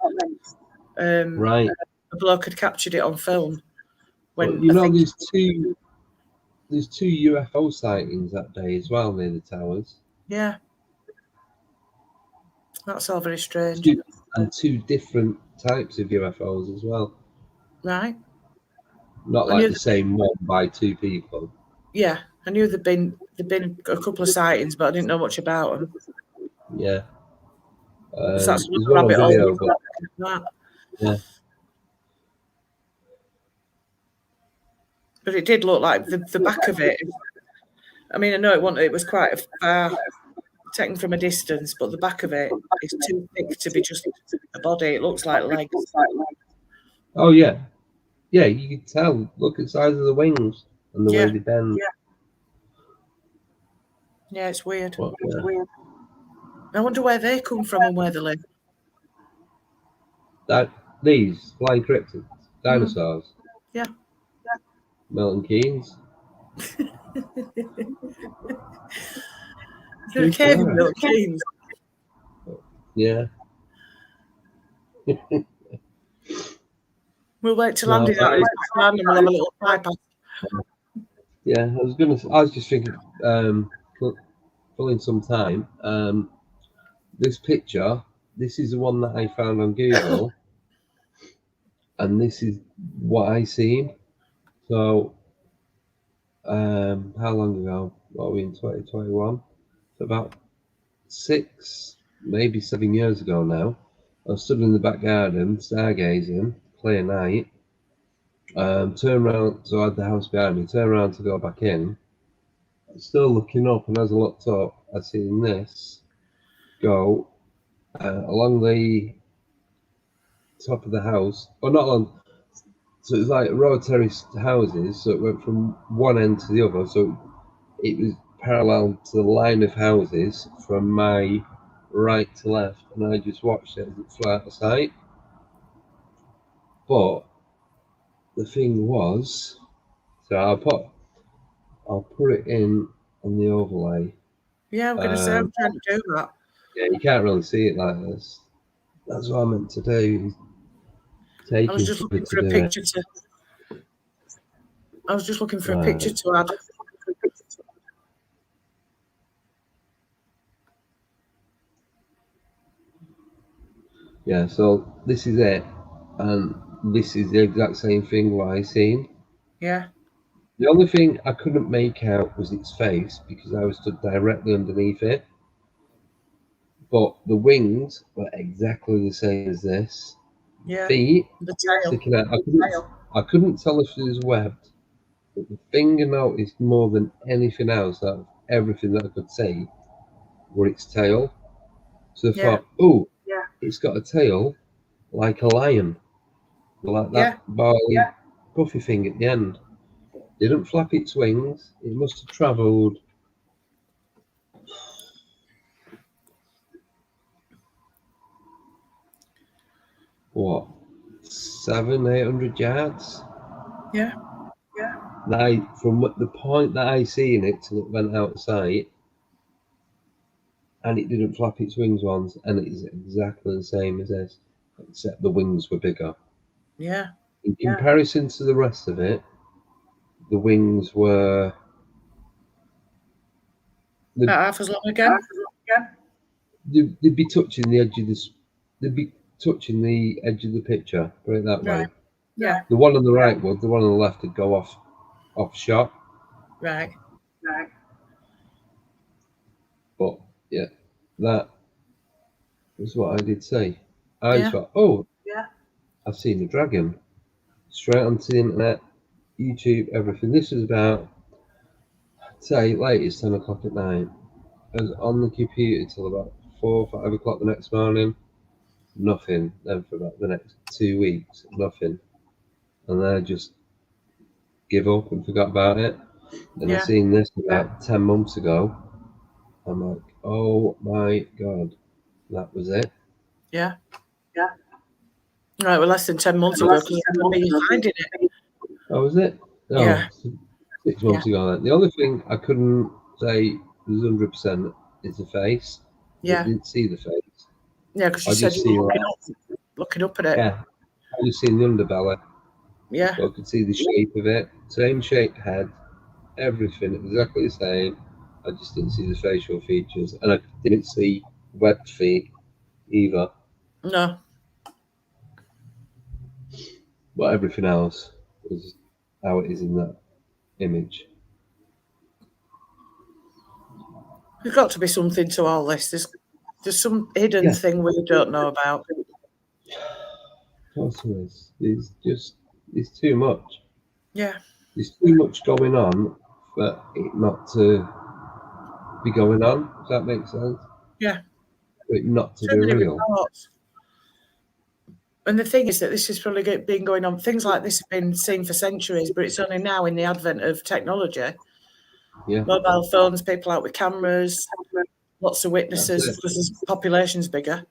Right. A bloke had captured it on film. When well, there's two UFO sightings that day as well near the towers. Yeah. That's all very strange. Two different types of UFOs as well. Right. Not like the same one by two people. Yeah, I knew there'd been a couple of sightings, but I didn't know much about them. Yeah. That's a rabbit hole. Yeah. But it did look like the back of it. I mean, I know it was quite far taken from a distance, but the back of it is too thick to be just a body. It looks like legs. Oh yeah, yeah. You can tell. Look at the size of the wings and the way they bend. Yeah, it's weird. It's weird. I wonder where they come from and where they live. These flying cryptids, dinosaurs. Yeah. Milton Keynes. Is there a cave in Milton Keynes? Yeah. We'll wait till Andy's out of his background and we'll have a little bypass. Yeah, I was just thinking, filling some time. This picture, this is the one that I found on Google, and this is what I seen. So, how long ago? What are we in 2021? So about 6, maybe 7 years ago now. I was stood in the back garden, stargazing, clear night. Turn around, so I had the house behind me. Turn around to go back in. Still looking up, and as I looked up, I seen this go along the top of the house, or not along. So it was like rotary houses. So it went from one end to the other. So it was parallel to the line of houses from my right to left, and I just watched it as it flew out of sight. But the thing was, so I'll put it in on the overlay. Yeah, I'm going to say I'm trying to do that. Yeah, you can't really see it like this. That's what I meant to do. I was just looking for a picture to. I was just looking for a picture to add. Yeah, so this is it, and this is the exact same thing what I seen. Yeah. The only thing I couldn't make out was its face because I was stood directly underneath it. But the wings were exactly the same as this. Yeah. Feet the tail. sticking out. I couldn't tell if it was webbed, but the thing I noticed more than anything else out of everything that I could see were its tail. So I thought, oh, it's got a tail like a lion, like that bally puffy thing at the end. Didn't flap its wings. It must have travelled. What, 700-800 yards? Yeah. From the point that I seen it till it went out of sight, and it didn't flap its wings once, and it is exactly the same as this, except the wings were bigger. Yeah. In comparison to the rest of it, the wings were About half as long again. They'd be touching the edge of this. They'd be touching the edge of the picture. Put it that way. Right. Yeah. The one on the right would. The one on the left would go off shot. Right. But yeah, that was what I did say. I Yeah. thought, oh, I've seen a dragon. Straight onto the internet, YouTube, everything. This was about, I'd say, latest 10 o'clock at night. I was on the computer till about 4 or 5 o'clock the next morning. Nothing. Then for about the next 2 weeks, nothing. And then I just give up and forgot about it. And I seen this about 10 months ago. I'm like, oh my God, that was it. Yeah. Right, well, less than 10 months ago, because I remember you finding it. Oh, was it? Oh, Yeah. 6 months ago. Then. The only thing I couldn't say was 100% is the face. Yeah. I didn't see the face. Yeah, because you said you were looking up at it. Yeah, I just seen the underbelly. Yeah. So I could see the shape of it. Same shaped head, everything exactly the same. I just didn't see the facial features, and I didn't see webbed feet either. No. But everything else was how it is in that image. There's got to be something to all this. There's some hidden thing we don't know about. Of course there is. There's too much. Yeah. There's too much going on for it not to be going on. Does that make sense? Yeah. For it not to So be many real. reports. And the thing is that this has probably been going on. Things like this have been seen for centuries, but it's only now in the advent of technology. Yeah. Mobile phones, people out with cameras, lots of witnesses, because the population's bigger,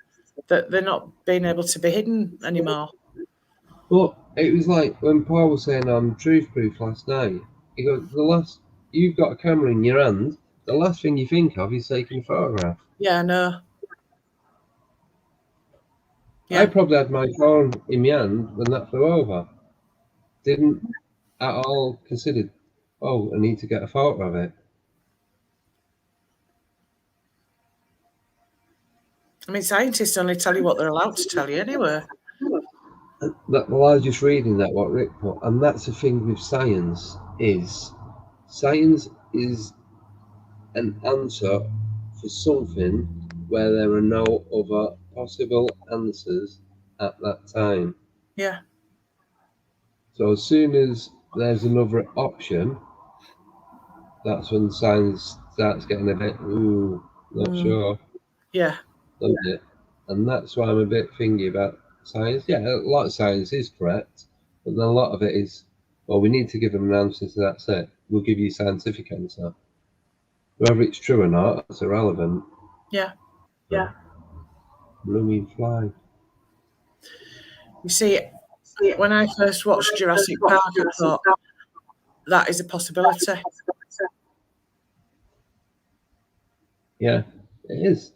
that they're not being able to be hidden anymore. But it was like when Paul was saying on Truth Proof last night, he goes, you've got a camera in your hand, the last thing you think of is taking a photograph. Yeah, I know. Yeah. I probably had my phone in my hand when that flew over. Didn't at all consider, oh, I need to get a photo of it. I mean, scientists only tell you what they're allowed to tell you anyway. Well, I was just reading that, what Rick put, and that's the thing with science is an answer for something where there are no other possible answers at that time. Yeah. So as soon as there's another option, that's when science starts getting a bit, not sure. Yeah. Doesn't it? And that's why I'm a bit thingy about science. Yeah, a lot of science is correct, but then a lot of it is, well, we need to give them an answer, so that's it. We'll give you a scientific answer. Whether it's true or not, that's irrelevant. Yeah. Yeah. Blooming fly. You see, when I first watched Jurassic Park, I thought, that is a possibility. Yeah, it is.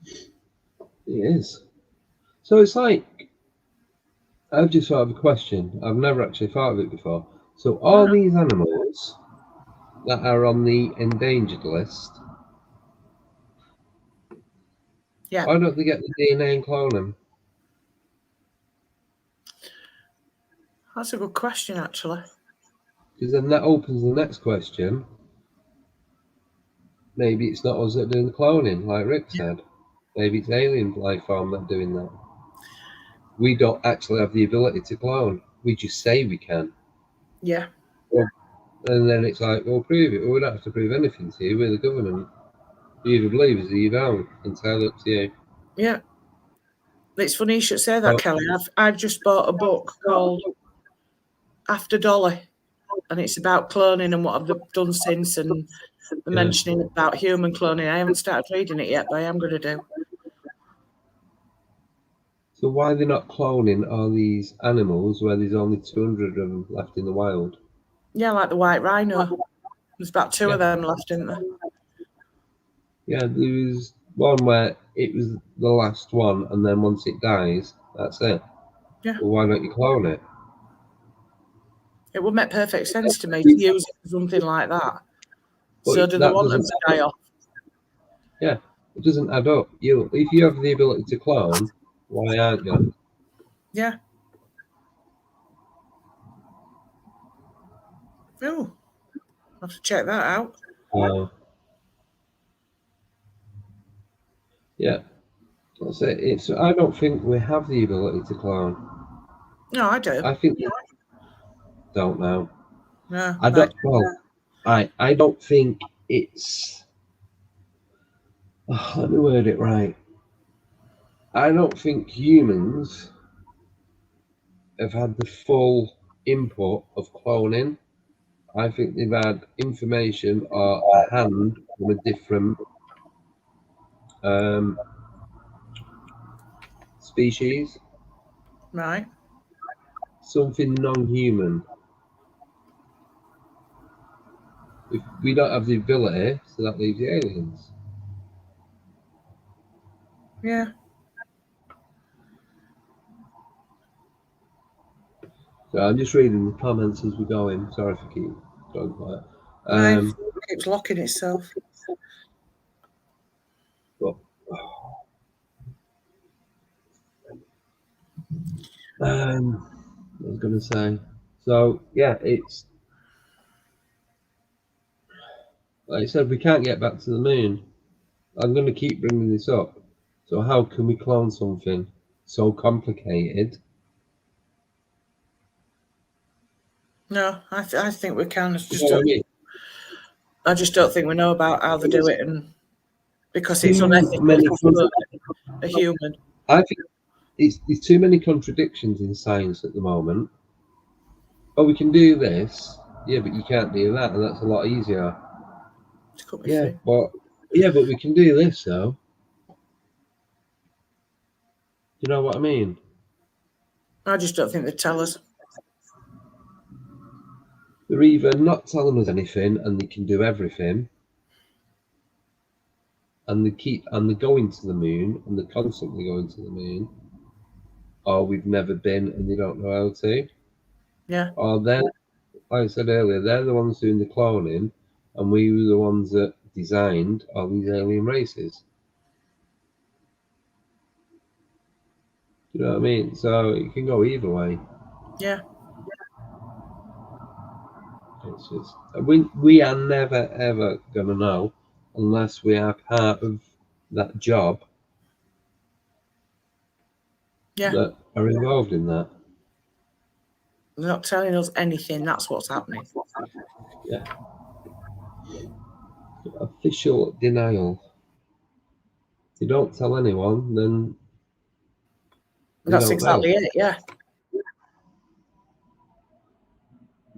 It is. So it's like, I've just thought of a question. I've never actually thought of it before. So all these animals that are on the endangered list, why don't they get the DNA and clone them? That's a good question, actually. Because then that opens the next question. Maybe it's not us that are doing the cloning, like Rick said. Maybe it's alien life form that are doing that. We don't actually have the ability to clone. We just say we can. Yeah. And then it's like, well, prove it. Well, we don't have to prove anything to you. We're the government. You either believe us or you don't. Entirely up to you. Yeah. It's funny you should say that, Kelly. I've just bought a book called After Dolly, and it's about cloning and what have they done since, and the mentioning about human cloning. I haven't started reading it yet, but I am going to do. So why are they not cloning all these animals where there's only 200 of them left in the wild? Yeah, like the white rhino. There's about 2 of them left, isn't there? Yeah, there was one where it was the last one, and then once it dies, that's it. Yeah. Well, why don't you clone it? It would make perfect sense to me to use it for something like that. But so do they want them to die off? Yeah, it doesn't add up. If you have the ability to clone, why aren't you? Yeah. Oh, I'll have to check that out. Yeah, that's it. I don't think we have the ability to clone. No, I do. I think we don't know. No, I don't. Well, I don't think it's. Oh, let me word it right. I don't think humans have had the full input of cloning. I think they've had information or a hand from a different species, Right. something non-human. If we don't have the ability, so that leaves the aliens. Yeah. So I'm just reading the comments as we go in. Sorry if I keep going quiet. It keeps locking itself. But, I was going to say. So yeah, it's like I said, we can't get back to the moon. I'm going to keep bringing this up. So how can we clone something so complicated? No, I think we can. You know what I mean? I just don't think we know about how they do it, and because it's Too unethical many to clone a human. I think there's too many contradictions in science at the moment. Oh, we can do this, yeah, but you can't do that, and that's a lot easier. Yeah, but we can do this though. You know what I mean? I just don't think they tell us. They're either not telling us anything and they can do everything, and they're going to the moon and they're constantly going to the moon, or we've never been and they don't know how to. Yeah. Or then, like I said earlier, they're the ones doing the cloning, and we were the ones that designed all these alien races. You know what I mean? So it can go either way. Yeah. It's just we are never ever gonna know unless we are part of that job. Yeah. That are involved in that. They're not telling us anything. That's what's happening. Yeah. Official denial. If you don't tell anyone, then That's exactly it. Yeah.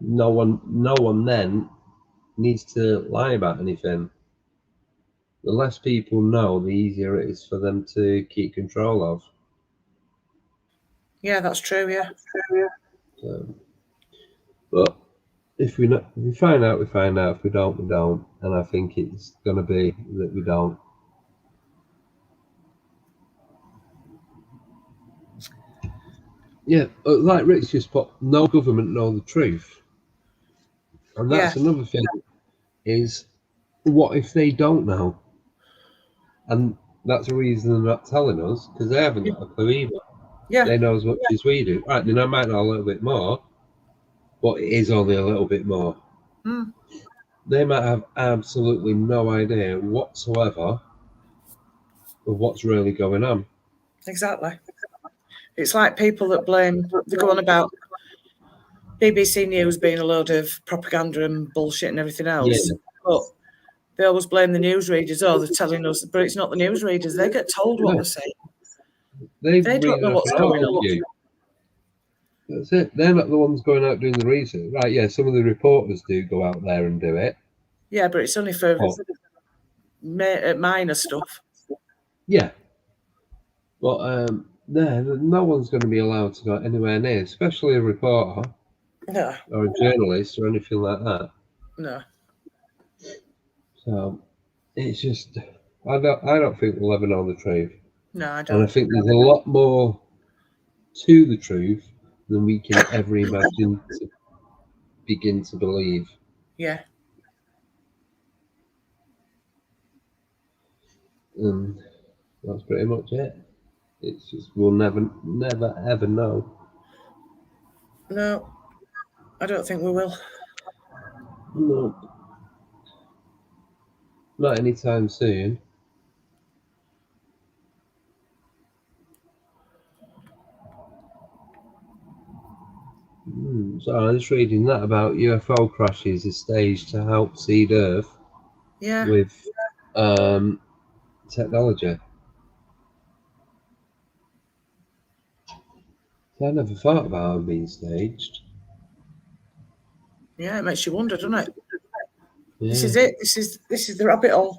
No one then needs to lie about anything. The less people know, the easier it is for them to keep control of. Yeah, that's true. Yeah. So, but if we find out, we find out. If we don't, we don't. And I think it's going to be that we don't. Yeah, like Rich just put, no government know the truth. And that's another thing, is what if they don't know? And that's the reason they're not telling us, because they haven't got a clue either. Yeah. They know as much as we do. Right, they might know a little bit more, but it is only a little bit more. Mm. They might have absolutely no idea whatsoever of what's really going on. Exactly. It's like people that they go on about BBC News being a load of propaganda and bullshit and everything else. Yeah. But they always blame the newsreaders. Oh, they're telling us, but it's not the newsreaders. They get told what they're saying. They don't know what's going on. That's it. They're not the ones going out doing the research. Right, yeah, some of the reporters do go out there and do it. Yeah, but it's only for minor stuff. Yeah. But no one's going to be allowed to go anywhere near, especially a reporter. No. Or a journalist or anything like that. No. So it's just, I don't think we'll ever know the truth. No, I don't. And I think there's a lot more to the truth than we can ever imagine to begin to believe. Yeah. And that's pretty much it. It's just we'll never ever know. No, I don't think we will. No, not anytime soon. So I was reading that about UFO crashes is staged to help seed Earth Yeah. with technology. So I never thought about it being staged. Yeah, it makes you wonder, doesn't it? Yeah. This is it. This is the rabbit hole.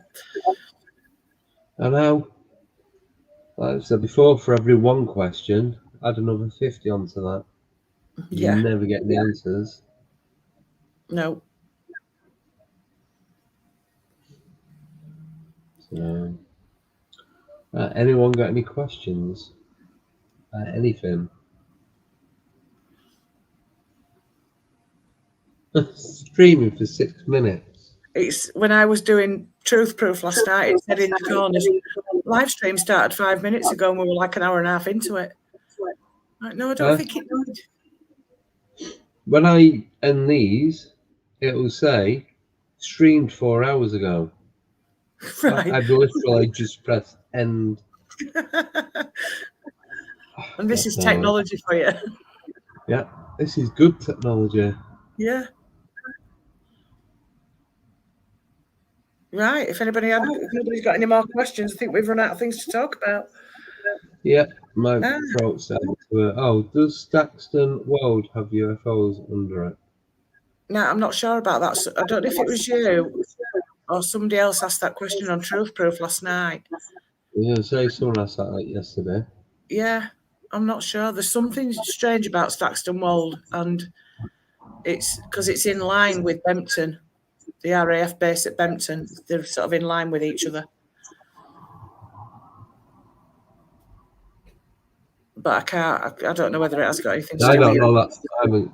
I know. Like I said before, for every one question, add another 50 onto that. You Yeah. never get the answers. No. So, anyone got any questions? Anything? Streaming for 6 minutes. It's when I was doing Truth Proof last night, it said in the corners, live stream started 5 minutes ago and we were like an hour and a half into it. Like, no, I don't think it did. When I end these, it will say streamed 4 hours ago. Right. I've literally just pressed end. And this is technology for you. Yeah, this is good technology. Yeah. Right. If anybody's got any more questions, I think we've run out of things to talk about. Yeah, my throat's starting to hurt. Oh, does Staxton World have UFOs under it? No, I'm not sure about that. So I don't know if it was you or somebody else asked that question on Truth Proof last night. Yeah, say someone asked that yesterday. Yeah, I'm not sure. There's something strange about Staxton Wold, and it's because it's in line with Bempton, the RAF base at Bempton. They're sort of in line with each other. But I don't know whether it has got anything to do with it. I don't know that. I haven't.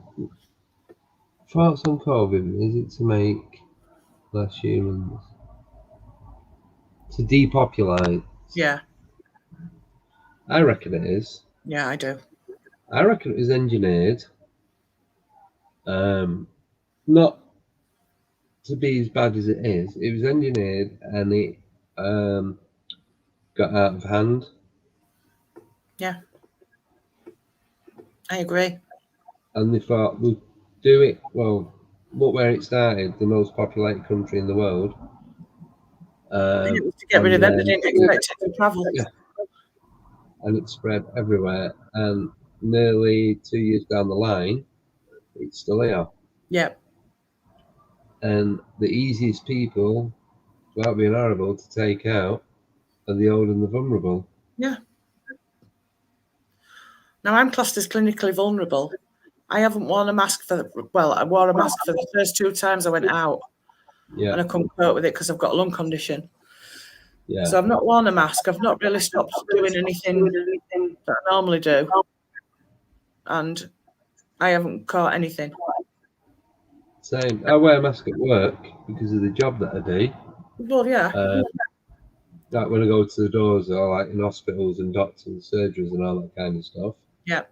Thoughts on COVID, is it to make less humans? To depopulate? Yeah. I reckon it is. Yeah, I do. I reckon it was engineered. Not to be as bad as it is. It was engineered and it got out of hand. Yeah. I agree. And they thought, we'll do it. Well, look where it started, the most populated country in the world. And it was to get rid of them. They didn't expect it to travel. Yeah. And it spread everywhere. And nearly 2 years down the line, it's still here. Yeah. And the easiest people, without being horrible, to take out are the old and the vulnerable. Yeah. Now, I'm classed as clinically vulnerable. I haven't worn a mask I wore a mask for the first 2 times I went out. Yeah. And I couldn't cope with it because I've got a lung condition. Yeah. So I've not worn a mask. I've not really stopped doing anything that I normally do. And I haven't caught anything. Same. I wear a mask at work because of the job that I do. Well, yeah. Like when I go to the doors, or like in hospitals and doctors and surgeries and all that kind of stuff. Yeah.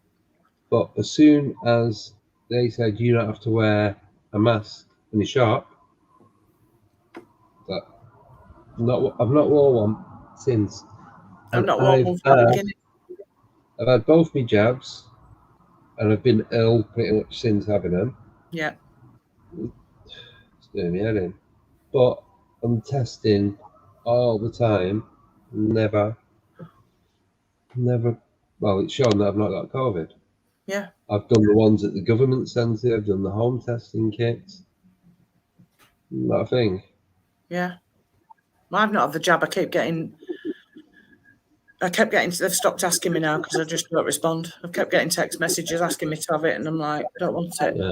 But as soon as they said you don't have to wear a mask in the shop, I've not worn one since. I've not worn one from the beginning. I've had both my jabs, and I've been ill pretty much since having them. Yeah. It's doing me head in. But I'm testing all the time. Never. Well, it's shown that I've not got COVID. Yeah. I've done the ones at the government centre. I've done the home testing kits. Not a thing. Yeah. Well, I've not had the jab. I kept getting. They've stopped asking me now because I just don't respond. I've kept getting text messages asking me to have it, and I'm like, I don't want it. Yeah.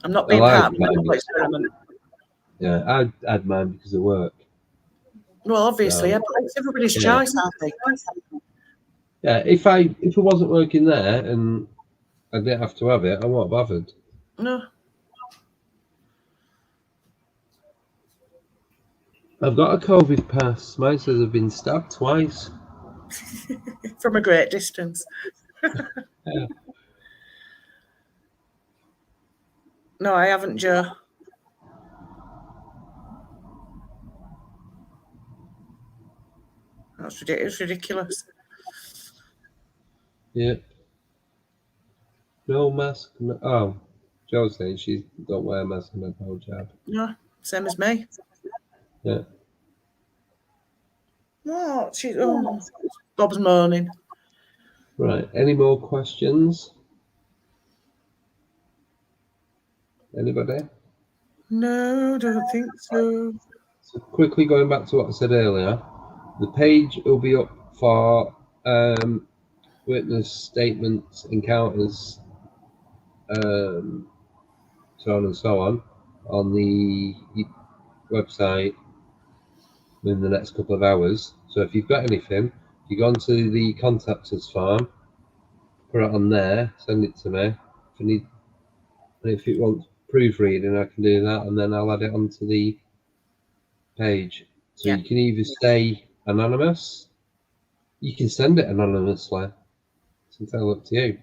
I'm not being part of the medical experiment. Yeah, I'd had mine because of work. Well, obviously, yeah, but it's everybody's choice, I think. Yeah, if I wasn't working there and I didn't have to have it, I wouldn't have bothered. No. I've got a COVID pass. Mine says I've been stabbed twice. From a great distance. Yeah. No, I haven't, Joe. That's ridiculous. It's ridiculous. Yeah. No mask. No, oh, Joe's saying she don't wear a mask and a no jab. No, same as me. Yeah. Oh, Bob's moaning. Right. Any more questions? Anybody? No, don't think so. So quickly going back to what I said earlier, the page will be up for witness statements, encounters, so on and so on the website in the next couple of hours. So if you've got anything, if you go onto the contact us form, put it on there, send it to me. If it wants proofreading, I can do that, and then I'll add it onto the page. So you can either stay anonymous, you can send it anonymously. It's entirely up to you.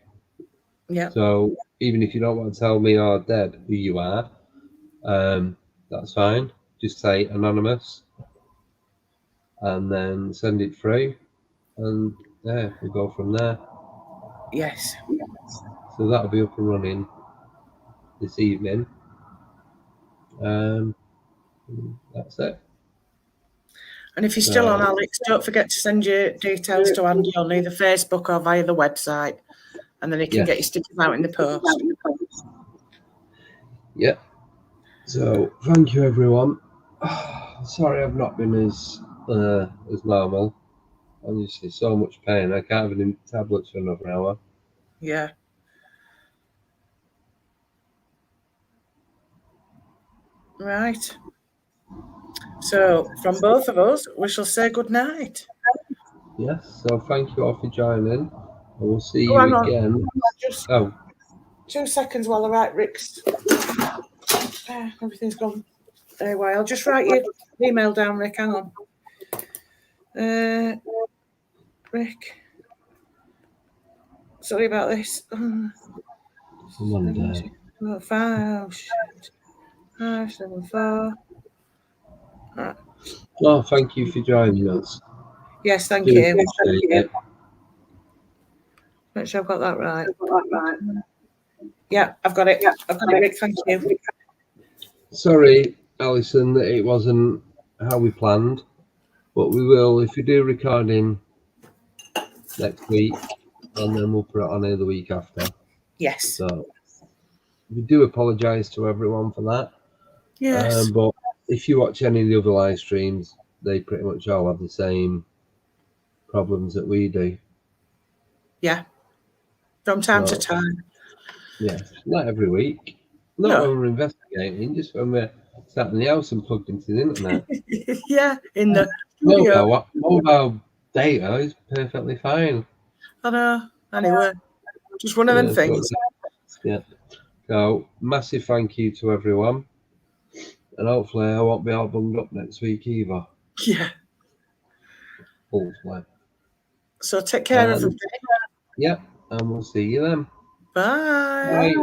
Yeah. So even if you don't want to tell me or Deb who you are, that's fine. Just say anonymous, and then send it through, and yeah, we'll go from there. Yes. So that'll be up and running this evening. That's it. And if you're still on, Alex, don't forget to send your details to Andy on either Facebook or via the website, and then he can get your stickers out in the post. Yeah. So thank you, everyone. Sorry, I've not been as normal. I'm just in so much pain. I can't have any tablets for another hour. Yeah. Right. So, from both of us, we shall say good night. Yes. So thank you all for joining. And we'll see you again. Just 2 seconds while I write Rick's. Everything's gone away. I'll just write your email down, Rick. Hang on. Rick. Sorry about this. Monday. 574. Right. Oh, thank you for joining us. Yes, thank you. Make sure I've got that right. Yeah, I've got it. I've got it, Rick. Thank you. Sorry, Alison, that it wasn't how we planned, but we will if we do recording next week, and then we'll put it on here the week after. Yes. So we do apologise to everyone for that. Yes. But if you watch any of the other live streams, they pretty much all have the same problems that we do. Yeah. From time to time. Yeah, not every week. Not when we're investigating, just when we're sat in the house and plugged into the internet. Yeah, in the studio. Mobile data is perfectly fine. I know. Anyway, just one of them things. Yeah. So, massive thank you to everyone. And hopefully I won't be all bunged up next week either. Yeah. Hopefully. So take care, everybody. Yeah, and we'll see you then. Bye. Bye.